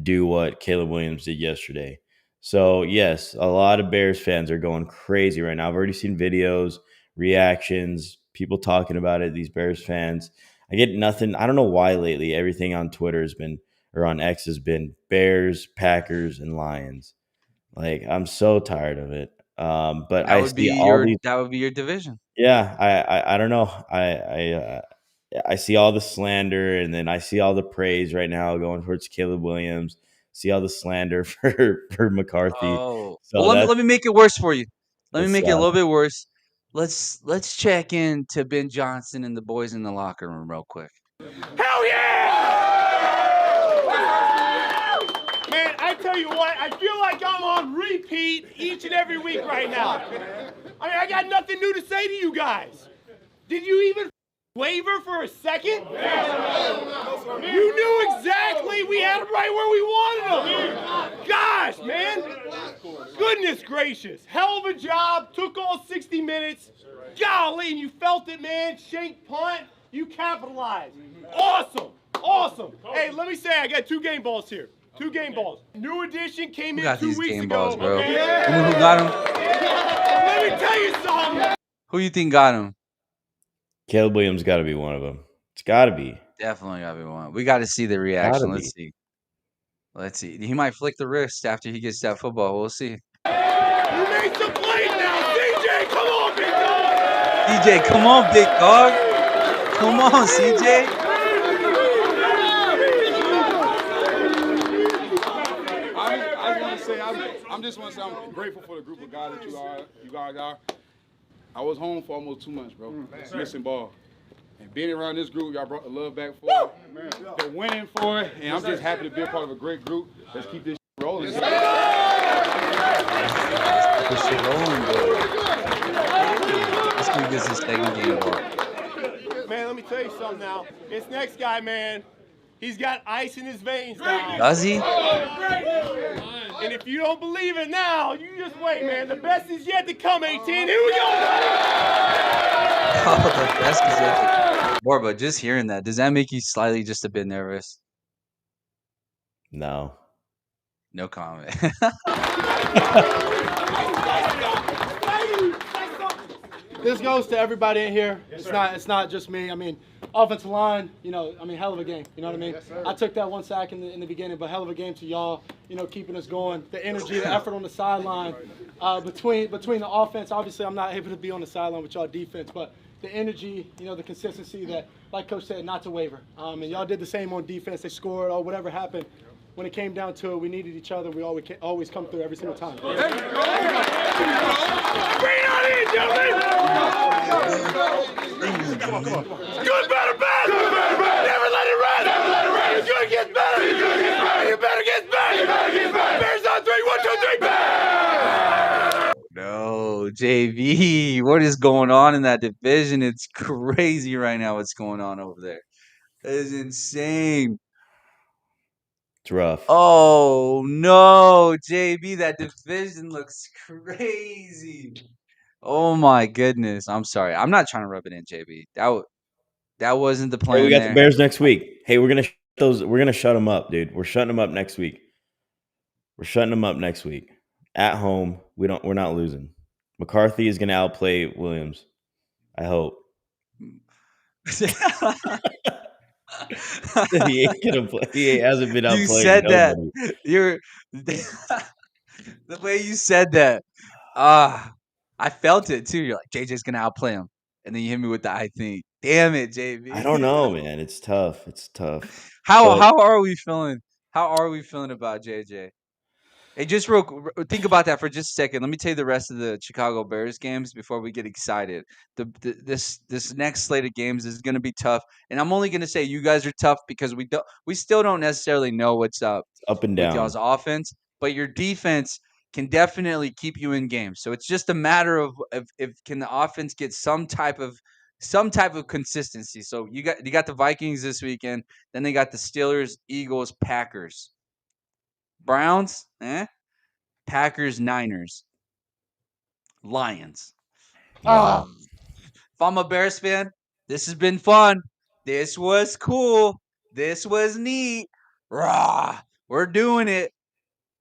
do what Caleb Williams did yesterday. So, yes, a lot of Bears fans are going crazy right now. I've already seen videos, reactions, people talking about it, these Bears fans. I get nothing. I don't know why lately everything on Twitter has been, or on X has been Bears, Packers, and Lions. Like, I'm so tired of it. But that would be your division. Yeah, I don't know. I see all the slander, and then I see all the praise right now going towards Caleb Williams. See all the slander for McCarthy. Oh, so well, let me make it worse for you. Let me make it a sad. little bit worse. Let's check in to Ben Johnson and the boys in the locker room real quick. Hell yeah! Man, I tell you what, I feel like I'm on repeat each and every week right now. I mean, I got nothing new to say to you guys. Did you even waver for a second? You knew exactly we had them right where we wanted them. Gosh, man. Goodness gracious. Hell of a job. Took all 60 minutes. Golly, and you felt it, man. Shank punt. You capitalized. Awesome. Awesome. Hey, let me say, I got 2 game balls here. 2 game balls. New edition came in 2 weeks game ago. balls, bro? Okay? You know who got him? Let me tell you something. Who you think got him? Caleb Williams got to be one of them. It's got to be. Definitely got to be one. We got to see the reaction. Let's see. He might flick the wrist after he gets that football. We'll see. You made some plays now. CJ, come on, big dog. CJ, come on, big dog. Come on, CJ. I just want to say I'm grateful for the group of guys that you guys are. I was home for almost 2 months, bro. Missing ball. And being around this group, y'all brought the love back for it. They're winning for it, and I'm just happy to be a part of a great group. Let's keep this rolling. Let's keep this second game ball. Man, let me tell you something now. This next guy, man, he's got ice in his veins now. Does he? And if you don't believe it now, you just wait, man. The best is yet to come, 18. Here we go. Oh, the best is yet to come. Borba, just hearing that, does that make you slightly just a bit nervous? No. No comment. this goes to everybody in here. It's not just me. I mean, offensive line, hell of a game. You know what I mean? Yes, I took that 1 sack in the beginning, but hell of a game to y'all, keeping us going. The energy, the effort on the sideline. Between the offense, obviously I'm not able to be on the sideline with y'all defense, but the energy, the consistency that, like Coach said, not to waver. And y'all did the same on defense. They scored or whatever happened. When it came down to it, we needed each other. We always come through every single time. Bring it on in, gentlemen! Come on. Good, better, bad! Never let it rest! Good gets better! You better get better! Bears on 3, 1, 2, 3, bad! No, JV, what is going on in that division? It's crazy right now what's going on over there. It is insane. It's rough. Oh, no, JB, that division looks crazy. Oh, my goodness. I'm sorry. I'm not trying to rub it in, JB. That wasn't the Hey, plan we got there. the Bears next week. Hey, we're gonna shut them up, dude. We're shutting them up next week. At home. We're not losing. McCarthy is gonna outplay Williams. I hope. He ain't gonna play. He hasn't been You outplaying said that. nobody. You're the way you said that. I felt it too. You're like, JJ's gonna outplay him. And then you hit me with the I think. Damn it, JB. I don't know, man. It's tough. How But are we feeling? How are we feeling about JJ? Hey, just think about that for just a second. Let me tell you the rest of the Chicago Bears games before we get excited. This next slate of games is going to be tough, and I'm only going to say you guys are tough because we still don't necessarily know what's up up and with down. y'all's offense, but your defense can definitely keep you in games. So it's just a matter of if can the offense get some type of consistency. So you got the Vikings this weekend, then they got the Steelers, Eagles, Packers. Browns, Packers, Niners, Lions. Yeah. If I'm a Bears fan, this has been fun. This was cool. This was neat. Rah, we're doing it.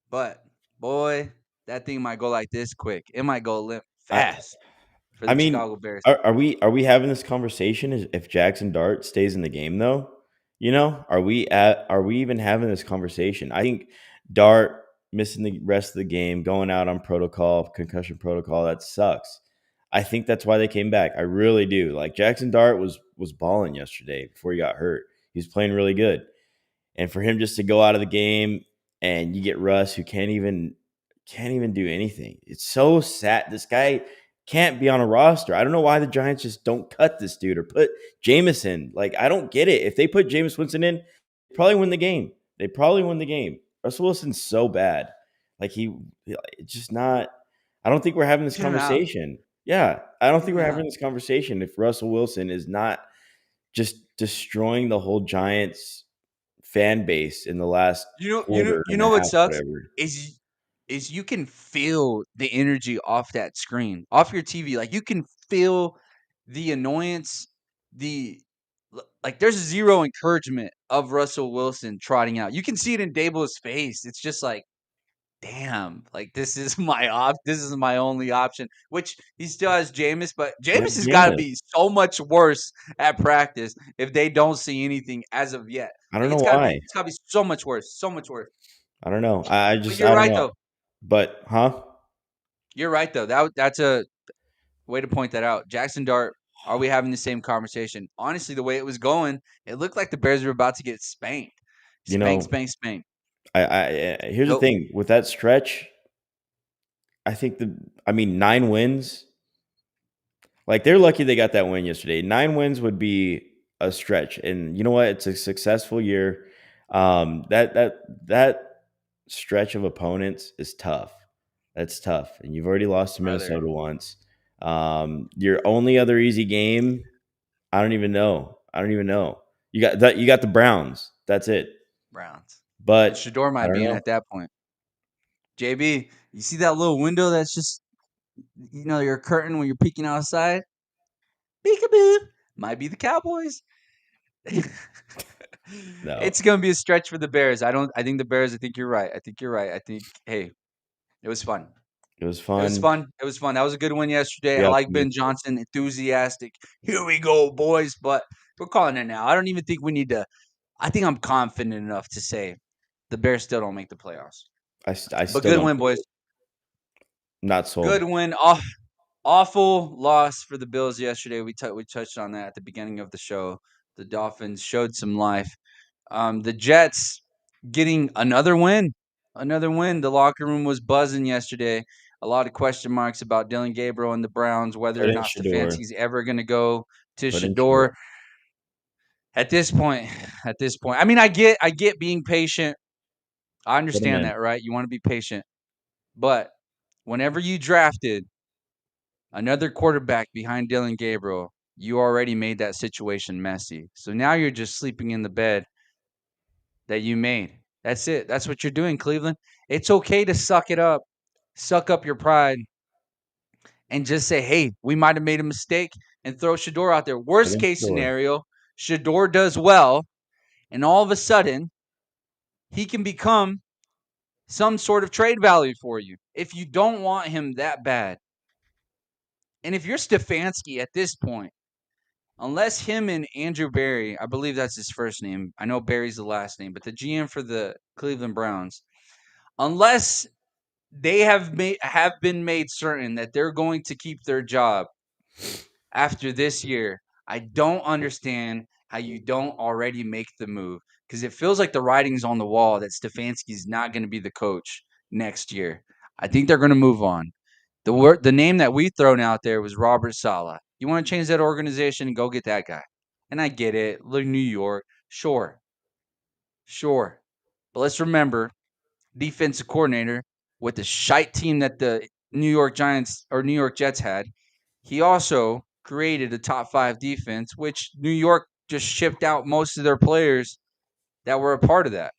But boy, that thing might go like this quick. It might go limp fast for the I mean, Chicago Bears. are we having this conversation if Jackson Dart stays in the game though? Are we even having this conversation? I think Dart missing the rest of the game, going out on concussion protocol, that sucks. I think that's why they came back. I really do. Like Jackson Dart was balling yesterday before he got hurt. He was playing really good. And for him just to go out of the game and you get Russ who can't even do anything. It's so sad. This guy can't be on a roster. I don't know why the Giants just don't cut this dude or put Jameson. Like, I don't get it. If they put Jameis Winston in, they probably win the game. Russell Wilson's so bad. Like it's just not. I don't think we're having this Get him out. conversation. Yeah, I don't think we're Yeah. having this conversation if Russell Wilson is not just destroying the whole Giants fan base in the last quarter You and know a what half, sucks whatever. is you can feel the energy off that screen, off your TV. Like you can feel the annoyance, like there's zero encouragement of Russell Wilson trotting out. You can see it in Dable's face. It's just like, damn, like this is my only option. Which he still has Jameis, but Jameis has got to be so much worse at practice if they don't see anything as of yet. I don't Like know it's gotta why. be so much worse, so much worse. I don't know. I But just you're I don't right know. though. But You're right though. That's a way to point that out. Jackson Dart, are we having the same conversation? Honestly, the way it was going, it looked like the Bears were about to get spanked. you Spank, know, spank, spank. here's the Nope. thing with that stretch. I think 9 wins. Like they're lucky they got that win yesterday. 9 wins would be a stretch, and you know what? It's a successful year. That stretch of opponents is tough. That's tough, and you've already lost to Brother. Minnesota once. Your only other easy game, I don't even know. You got that. You got the Browns. That's it. Browns. But Shador I might don't be in know. at that point. JB, you see that little window that's just, your curtain when you're peeking outside? Peekaboo. Might be the Cowboys. No. It's going to be a stretch for the Bears. I think the Bears, I think you're right. I think, hey, it was fun. It was It was fun. fun. It was fun. That was a good win yesterday. We I have like to Ben move forward. Johnson, enthusiastic. Here we go, boys. But we're calling it now. I don't even think we need to. I think I'm confident enough to say the Bears still don't make the playoffs. I But still good don't. win, boys. Not sold. Good win. Awful loss for the Bills yesterday. We touched on that at the beginning of the show. The Dolphins showed some life. The Jets getting another win. Another win. The locker room was buzzing yesterday. A lot of question marks about Dylan Gabriel and the Browns, whether Put or in not Shador. Stefanski's ever going to go to Put in Shador. Shador. At this point, I mean, I get being patient. I Put him understand in. that, right? You want to be patient, but whenever you drafted another quarterback behind Dylan Gabriel, you already made that situation messy. So now you're just sleeping in the bed that you made. That's it. That's what you're doing, Cleveland. It's okay to suck it up, suck up your pride, and just say, hey, we might have made a mistake and throw Shador out there. Put Worst in case Shador. scenario, Shador does well, and all of a sudden, he can become some sort of trade value for you if you don't want him that bad. And if you're Stefanski at this point, unless him and Andrew Berry, I believe that's his first name. I know Berry's the last name, but the GM for the Cleveland Browns, unless they have been made certain that they're going to keep their job after this year, I don't understand how you don't already make the move, because it feels like the writing's on the wall that Stefanski's not going to be the coach next year. I think they're going to move on. The name that we thrown out there was Robert Saleh. You want to change that organization? Go get that guy. And I get it. Look, New York, sure, sure. But let's remember, defensive coordinator with the shite team that the New York Giants or New York Jets had, he also created a top 5 defense, which New York just shipped out most of their players that were a part of that.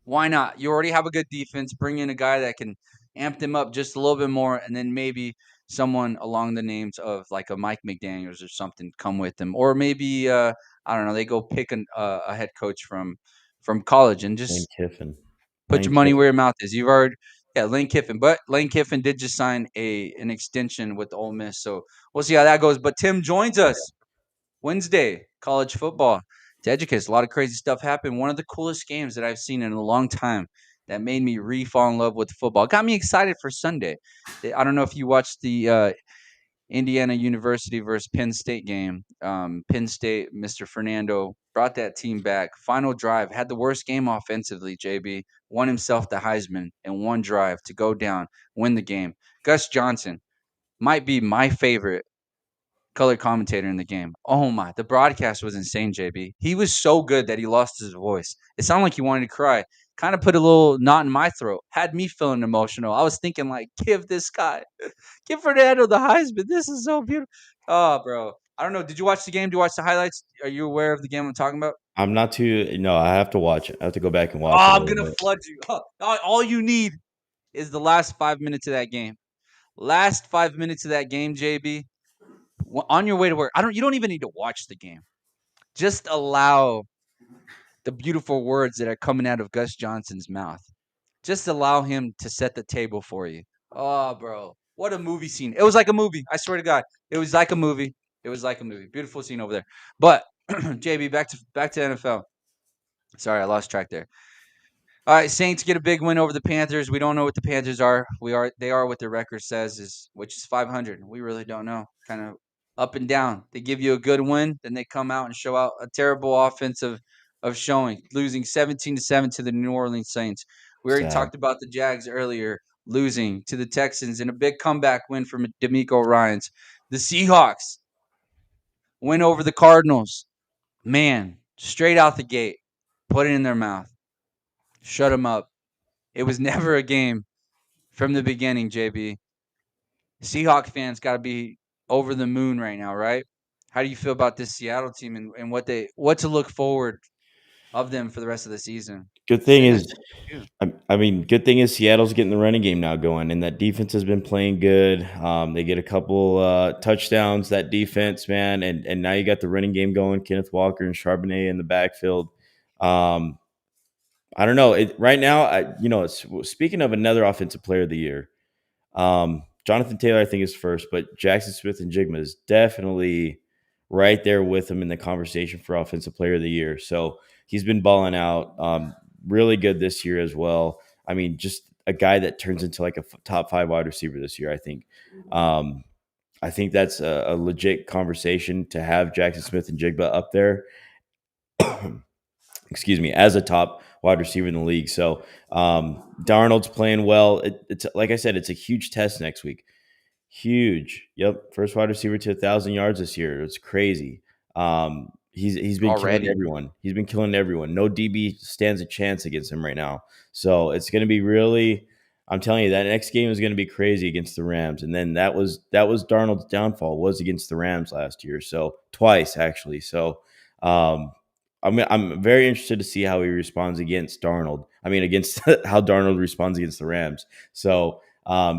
Why not? You already have a good defense. Bring in a guy that can amp them up just a little bit more, and then maybe someone along the names of like a Mike McDaniels or something come with them, or maybe I don't know. They go pick a head coach from college and Lane just Kiffin. put Lane your money Kiffin. where your mouth is. You've already, yeah, Lane Kiffin, but Lane Kiffin did just sign an extension with Ole Miss, so we'll see how that goes. But Tim joins us Wednesday, college football to educate us. A lot of crazy stuff happened. One of the coolest games that I've seen in a long time that made me re-fall in love with football. Got me excited for Sunday. I don't know if you watched the Indiana University versus Penn State game. Penn State, Mr. Fernando brought that team back. Final drive, had the worst game offensively, JB. Won himself the Heisman in one drive to go down, win the game. Gus Johnson might be my favorite color commentator in the game. Oh my, the broadcast was insane, JB. He was so good that he lost his voice. It sounded like he wanted to cry. Kind of put a little knot in my throat. Had me feeling emotional. I was thinking like, give this guy, give Fernando the Heisman. This is so beautiful. Oh, bro. I don't know. Did you watch the game? Do you watch the highlights? Are you aware of the game I'm talking about? I'm not too. No, I have to watch it. I have to go back and Oh, watch it a I'm little gonna bit. flood you. All you need is the last 5 minutes of that game. Last 5 minutes of that game, JB. On your way to work, you don't even need to watch the game. Just allow the beautiful words that are coming out of Gus Johnson's mouth. Just allow him to set the table for you. Oh, bro. What a movie scene. It was like a movie. I swear to God. It was like a movie. It was like a movie. Beautiful scene over there. But JB, back to NFL. Sorry, I lost track there. All right, Saints get a big win over the Panthers. We don't know what the Panthers are. They are what their record says which is 500. We really don't know. Kind of up and down. They give you a good win, then they come out and show out a terrible offensive of showing, losing 17-7 to the New Orleans Saints. We already Sad. talked about the Jags earlier, losing to the Texans in a big comeback win from D'Amico Ryans. The Seahawks win over the Cardinals. Man, straight out the gate, put it in their mouth. Shut them up. It was never a game from the beginning, JB. Seahawk fans got to be over the moon right now, right? How do you feel about this Seattle team and what to look forward of them for the rest of the season? Good thing Sitting at is, 2. I mean, good thing is Seattle's getting the running game now going, and that defense has been playing good. They get a couple touchdowns. That defense, man, and now you got the running game going. Kenneth Walker and Charbonnet in the backfield. I don't know. Right now, speaking of another offensive player of the year, Jonathan Taylor, I think, is first, but Jackson Smith and Jigma is definitely right there with him in the conversation for Offensive Player of the Year. So he's been balling out, really good this year as well. I mean, just a guy that turns into like a top 5 wide receiver this year, I think. I think that's a legit conversation to have Jackson Smith and Jigba up there. Excuse me, as a top wide receiver in the league. So Darnold's playing well. It's like I said, it's a huge test next week. Huge. Yep. First wide receiver to 1,000 yards this year. It's crazy. He's been killing Already. everyone. He's been killing everyone. No DB stands a chance against him right now. So it's going to be really. I'm telling you, that next game is going to be crazy against the Rams. And then that was Darnold's downfall, was against the Rams last year. So twice actually. So I'm very interested to see how he responds against Darnold. I mean, against how Darnold responds against the Rams. So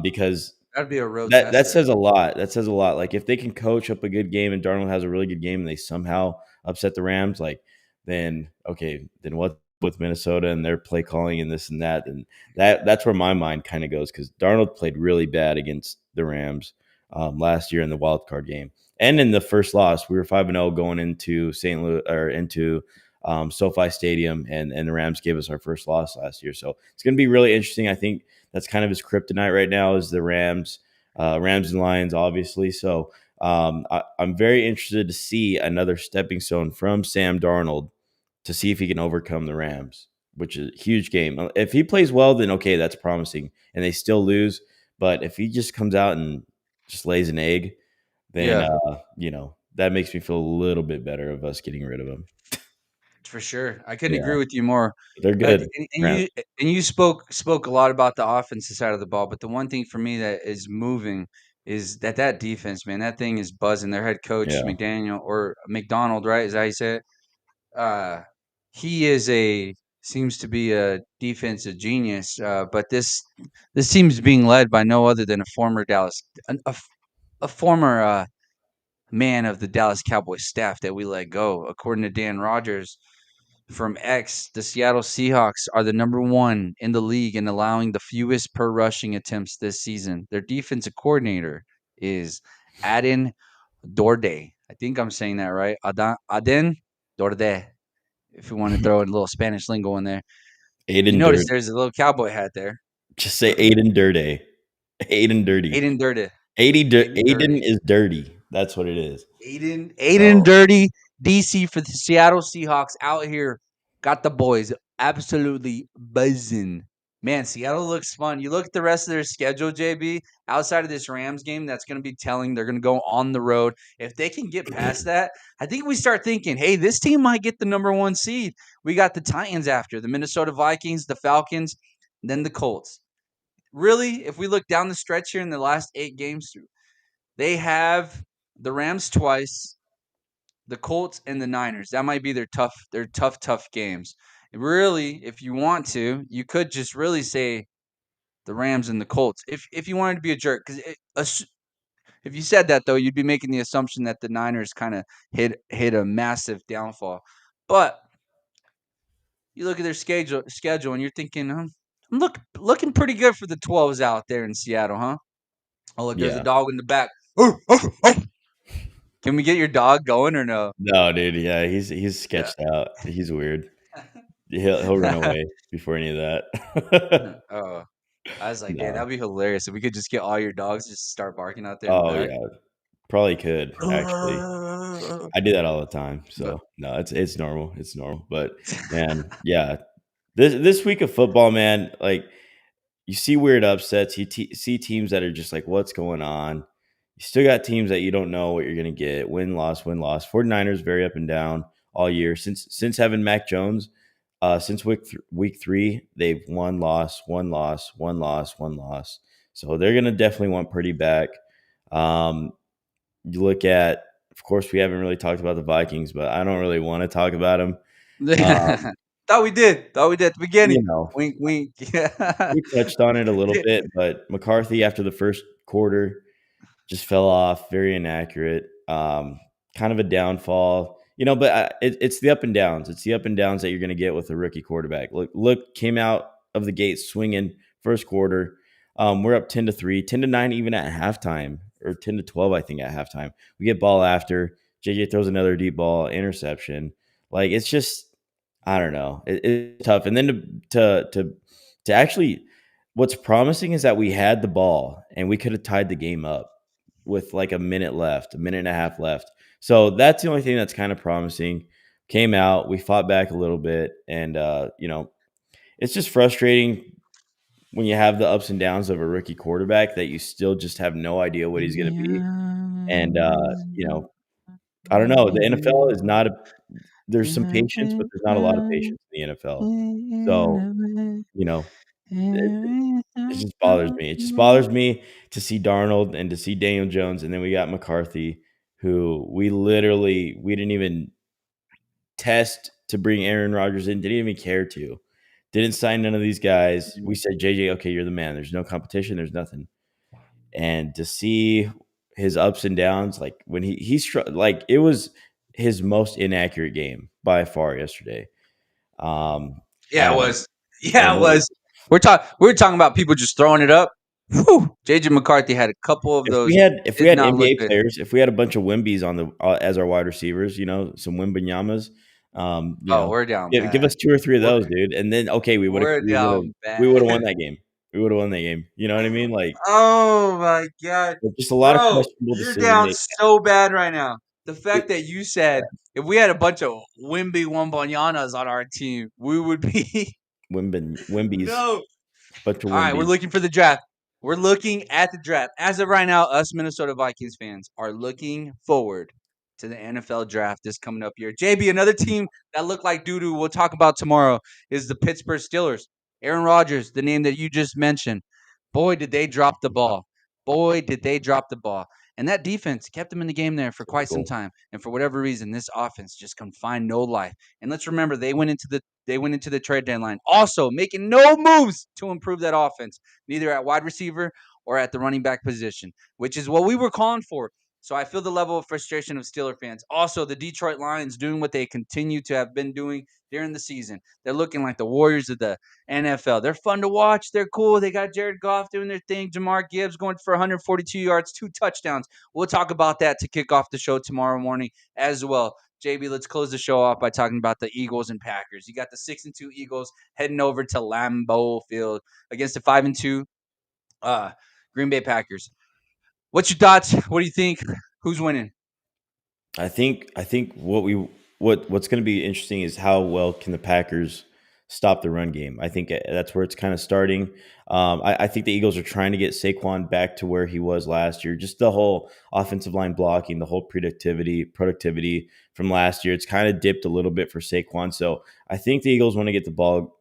because That'd be a real that tester. says a lot. That says a lot. Like if they can coach up a good game and Darnold has a really good game and they somehow upset the Rams, like then okay, then what with Minnesota and their play calling and this and that, and that's where my mind kind of goes, because Darnold played really bad against the Rams last year in the wild card game and in the first loss. We were 5-0 going into St. Louis or into SoFi Stadium, and the Rams gave us our first loss last year. So it's going to be really interesting. I think that's kind of his kryptonite right now is the Rams and Lions, obviously. So I'm very interested to see another stepping stone from Sam Darnold to see if he can overcome the Rams, which is a huge game. If he plays well, then okay, that's promising, and they still lose. But if he just comes out and just lays an egg, then that makes me feel a little bit better of us getting rid of him. For sure. I couldn't Yeah. agree with you more. They're But good. you spoke a lot about the offensive side of the ball, but the one thing for me that is moving is that defense, man. That thing is buzzing. Their head coach, Yeah. McDaniel or McDonald, right? Is that how you say it? Uh he seems to be a defensive genius. But this team is being led by no other than a former a former man of the Dallas Cowboys staff that we let go. According to Dan Rogers from X, the Seattle Seahawks are the number 1 in the league in allowing the fewest per rushing attempts this season. Their defensive coordinator is Aden Dorde. I think I'm saying that right. Aden Dorde. If you want to throw a little Spanish lingo in there. You Aiden notice Dirt. there's a little cowboy hat there. Just say Aiden Dirty. Aiden Dirty. Aden Durde. Aiden Aiden Durde. is dirty. That's what it is. Aiden So Dirty, DC for the Seattle Seahawks out here. Got the boys absolutely buzzing. Man, Seattle looks fun. You look at the rest of their schedule, JB, outside of this Rams game, that's going to be telling. They're going to go on the road. If they can get past that, I think we start thinking, hey, this team might get the number 1 seed. We got the Titans after, the Minnesota Vikings, the Falcons, then the Colts. Really, if we look down the stretch here in the last 8 games, they have the Rams twice, the Colts and the Niners. That might be their tough games. Really, if you want to, you could just really say the Rams and the Colts. If you wanted to be a jerk, because if you said that though, you'd be making the assumption that the Niners kind of hit a massive downfall. But you look at their schedule, and you're thinking, I'm looking pretty good for the 12s out there in Seattle, huh? Oh, look, there's a yeah. dog in the back. Can we get your dog going or no? No, dude. Yeah, he's sketched out. He's weird. He'll run away before any of that. Oh, I was like, man, No. that'd be hilarious if we could just get all your dogs just start barking out there in the Oh back. yeah, probably could actually. I do that all the time. But So no, it's normal. It's normal. But man, yeah, this week of football, man, like you see weird upsets. You see teams that are just like, what's going on? You still got teams that you don't know what you're going to get. Win, loss, win, loss. 49ers very up and down all year. Since having Mac Jones, since week 3, they've won, loss, one loss, one loss, one loss. So they're going to definitely want Purdy back. You look at, of course, we haven't really talked about the Vikings, but I don't really want to talk about them. thought we did at the beginning. You know, Wink, wink. Yeah. we touched on it a little bit, but McCarthy after the first quarter just fell off, very inaccurate, kind of a downfall. But it's the up and downs. It's the up and downs that you're going to get with a rookie quarterback. Look, came out of the gate swinging first quarter. We're up 10-3, 10-9 even at halftime, or 10-12, I think, at halftime. We get ball after. JJ throws another deep ball, interception. Like, it's just, I don't know. It's tough. And then to actually, what's promising is that we had the ball and we could have tied the game up with like a minute left, a minute and a half left. So that's the only thing that's kind of promising. Came out, we fought back a little bit, and it's just frustrating when you have the ups and downs of a rookie quarterback that you still just have no idea what he's going to be. And I don't know. The NFL is not a. There's some patience, but there's not a lot of patience in the NFL. So you know, it just bothers me. It just bothers me to see Darnold and to see Daniel Jones, and then we got McCarthy, who we didn't even test to bring Aaron Rodgers in, didn't even care to. Didn't sign none of these guys. We said, JJ, okay, you're the man. There's no competition. There's nothing. And to see his ups and downs, like when like it was his most inaccurate game by far yesterday. Yeah, it And was. Yeah, it and was. We're talking about people just throwing it up. Whew. JJ McCarthy had a couple of those. if we Did had not look NBA good. players, if we had a bunch of Wimbies on the as our wide receivers, some Wimbanyamas, Oh, we're down give bad. us 2 or 3 of We're, those, dude, and then okay, we're down we would have won bad. that game. We would have won that game. You know what I mean? Like, Oh my god, just a lot of bro, questionable you're decision down making. so bad right now. The fact It, that you said if we had a bunch of Wimby Wembanyamanas on our team, we would be Wimbies, no. bunch of All right, we're Wimbies. looking for the draft. We're looking at the draft. As of right now, us Minnesota Vikings fans are looking forward to the NFL draft this coming up year. JB, another team that looked like doo-doo we'll talk about tomorrow is the Pittsburgh Steelers. Aaron Rodgers, the name that you just mentioned. Boy, did they drop the ball. Boy, did they drop the ball. And that defense kept them in the game there for quite some Typical. time. And for whatever reason, this offense just can find no life. And let's remember, they went into the trade deadline also making no moves to improve that offense, neither at wide receiver or at the running back position, which is what we were calling for. So I feel the level of frustration of Steeler fans. Also, the Detroit Lions doing what they continue to have been doing during the season. They're looking like the Warriors of the NFL. They're fun to watch. They're cool. They got Jared Goff doing their thing. Jamar Gibbs going for 142 yards, 2 touchdowns. We'll talk about that to kick off the show tomorrow morning as well. JB, let's close the show off by talking about the Eagles and Packers. You got the 6-2 Eagles heading over to Lambeau Field against the 5-2 Green Bay Packers. What's your thoughts? What do you think? Who's winning? I think what's going to be interesting is how well can the Packers stop the run game. I think that's where it's kind of starting. I think the Eagles are trying to get Saquon back to where he was last year. Just the whole offensive line blocking, the whole productivity from last year. It's kind of dipped a little bit for Saquon. So I think the Eagles want to get the ball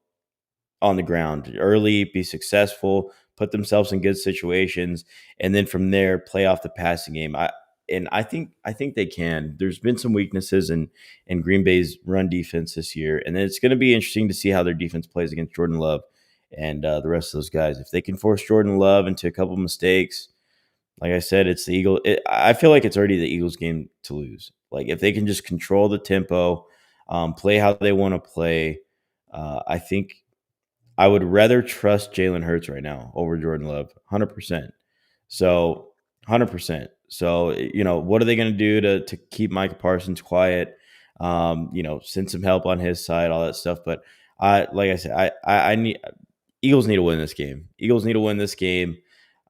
on the ground early, be successful, put themselves in good situations, and then from there play off the passing game. I think they can. There's been some weaknesses in Green Bay's run defense this year, and it's going to be interesting to see how their defense plays against Jordan Love and the rest of those guys. If they can force Jordan Love into a couple mistakes, like I said, it's the Eagle. I feel like it's already the Eagles' game to lose. Like if they can just control the tempo, play how they want to play, I think I would rather trust Jalen Hurts right now over Jordan Love, 100%. So, 100%. So, what are they going to do to keep Micah Parsons quiet? Send some help on his side, all that stuff. But like I said, I need Eagles need to win this game. Eagles need to win this game.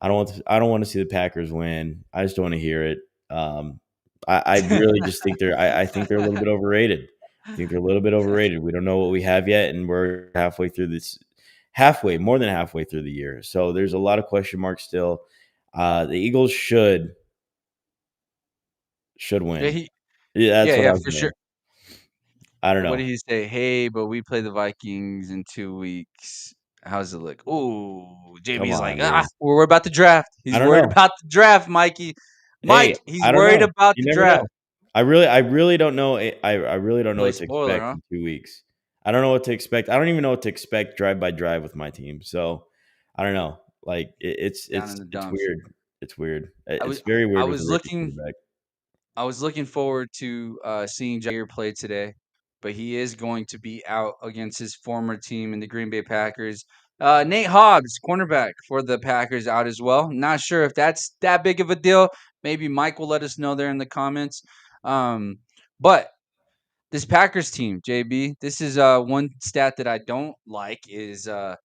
I don't want to see the Packers win. I just don't want to hear it. I really just think I think they're a little bit overrated. I think they're a little bit overrated. We don't know what we have yet, and we're more than halfway through the year. So there's a lot of question marks still. The Eagles should Yeah, win. Yeah, that's what I yeah, was for saying. sure. I don't What did know. he say? Hey, but we play the Vikings in 2 weeks. How's it look? Ooh, Come JB's like, on, dude. we're worried about the draft. I He's don't worried know. about the draft, Mikey. Hey, Mike, he's I don't worried know. about You the never know. draft. I really don't know. I really don't know Play what to spoiler, expect huh? in 2 weeks. I don't know what to expect. I don't even know what to expect drive by drive with my team. So I don't know. Like it's Down in it's the it's dumps. weird. It's weird. I It's was very I weird with a was rookie looking quarterback. I was looking forward to seeing Jair play today, but he is going to be out against his former team in the Green Bay Packers Nate Hobbs, cornerback for the Packers, out as well. Not sure if that's that big of a deal. Maybe Mike will let us know there in the comments. But this Packers team, JB, this is one stat that I don't like is the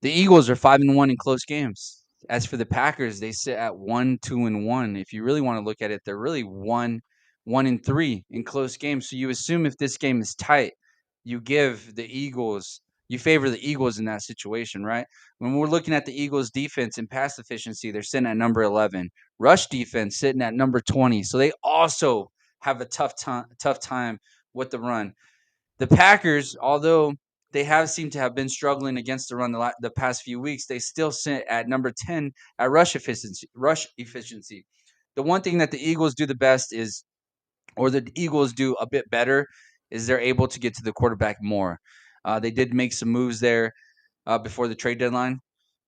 Eagles are 5-1 in close games. As for the Packers, they sit at 1-2-1. If you really want to look at it, they're really 1-3 in close games. So you assume if this game is tight, you give the Eagles, you favor the Eagles in that situation, right? When we're looking at the Eagles' defense and pass efficiency, they're sitting at number 11. Rush defense sitting at number 20. So they also have a tough time with the run. The Packers, although they have seemed to have been struggling against the run the past few weeks, they still sit at number 10 at rush efficiency. The one thing that the Eagles do the best is, or the Eagles do a bit better, is they're able to get to the quarterback more. They did make some moves there before the trade deadline.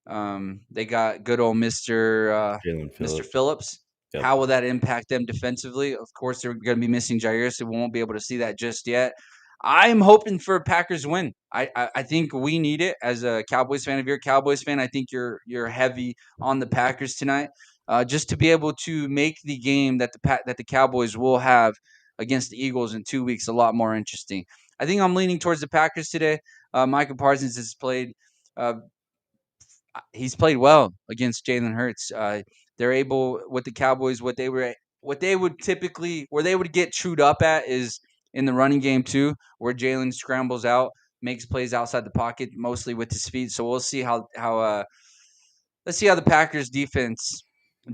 They got good old Mr. Jalen Phillips. Yep. How will that impact them defensively? Of course, they're going to be missing Jair, so we won't be able to see that just yet. I'm hoping for a Packers win. I think we need it as a Cowboys fan. If you're a Cowboys fan, I think you're heavy on the Packers tonight, just to be able to make the game that the Cowboys will have against the Eagles in 2 weeks a lot more interesting. I think I'm leaning towards the Packers today. Micah Parsons has played. He's played well against Jalen Hurts. They're able with the Cowboys. What they would typically, where they would get chewed up at is in the running game too, where Jalen scrambles out, makes plays outside the pocket, mostly with his feet. So we'll see how let's see how the Packers defense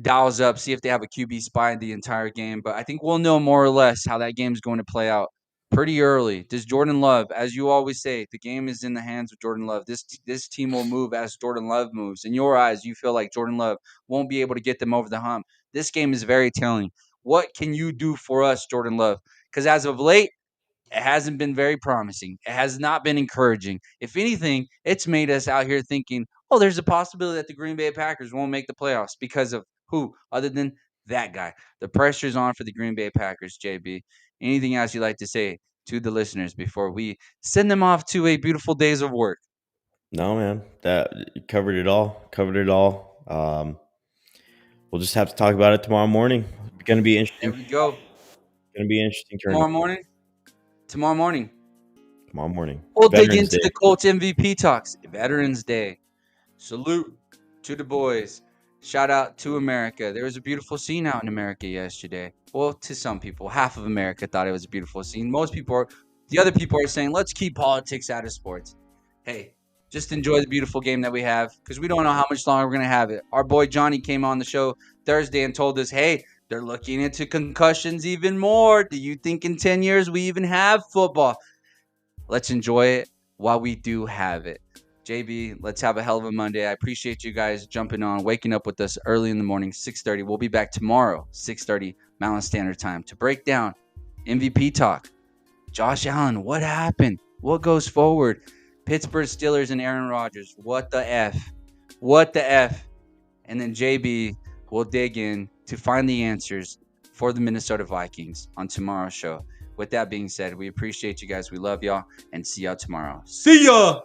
dials up, see if they have a QB spy the entire game. But I think we'll know more or less how that game's going to play out pretty early. Does Jordan Love, as you always say, the game is in the hands of Jordan Love. This team will move as Jordan Love moves. In your eyes, you feel like Jordan Love won't be able to get them over the hump. This game is very telling. What can you do for us, Jordan Love? Because as of late, it hasn't been very promising. It has not been encouraging. If anything, it's made us out here thinking, oh, there's a possibility that the Green Bay Packers won't make the playoffs because of who other than that guy. The pressure's on for the Green Bay Packers, JB. Anything else you'd like to say to the listeners before we send them off to a beautiful days of work? No, man, that covered it all. We'll just have to talk about it tomorrow morning. It's going to be interesting. There we go. Going to be an interesting turn. Tomorrow morning. Tomorrow morning. We'll Veterans dig into Day. the Colts MVP talks. Veterans Day. Salute to the boys. Shout out to America. There was a beautiful scene out in America yesterday. Well, to some people, half of America thought it was a beautiful scene. The other people are saying, let's keep politics out of sports. Hey, just enjoy the beautiful game that we have because we don't know how much longer we're going to have it. Our boy Johnny came on the show Thursday and told us, hey, they're looking into concussions even more. Do you think in 10 years we even have football? Let's enjoy it while we do have it. JB, let's have a hell of a Monday. I appreciate you guys jumping on, waking up with us early in the morning, 6:30. We'll be back tomorrow, 6:30 Mountain Standard Time, to break down MVP talk. Josh Allen, what happened? What goes forward? Pittsburgh Steelers and Aaron Rodgers. What the F? What the F? And then JB will dig in to find the answers for the Minnesota Vikings on tomorrow's show. With that being said, we appreciate you guys. We love y'all and see y'all tomorrow. See ya!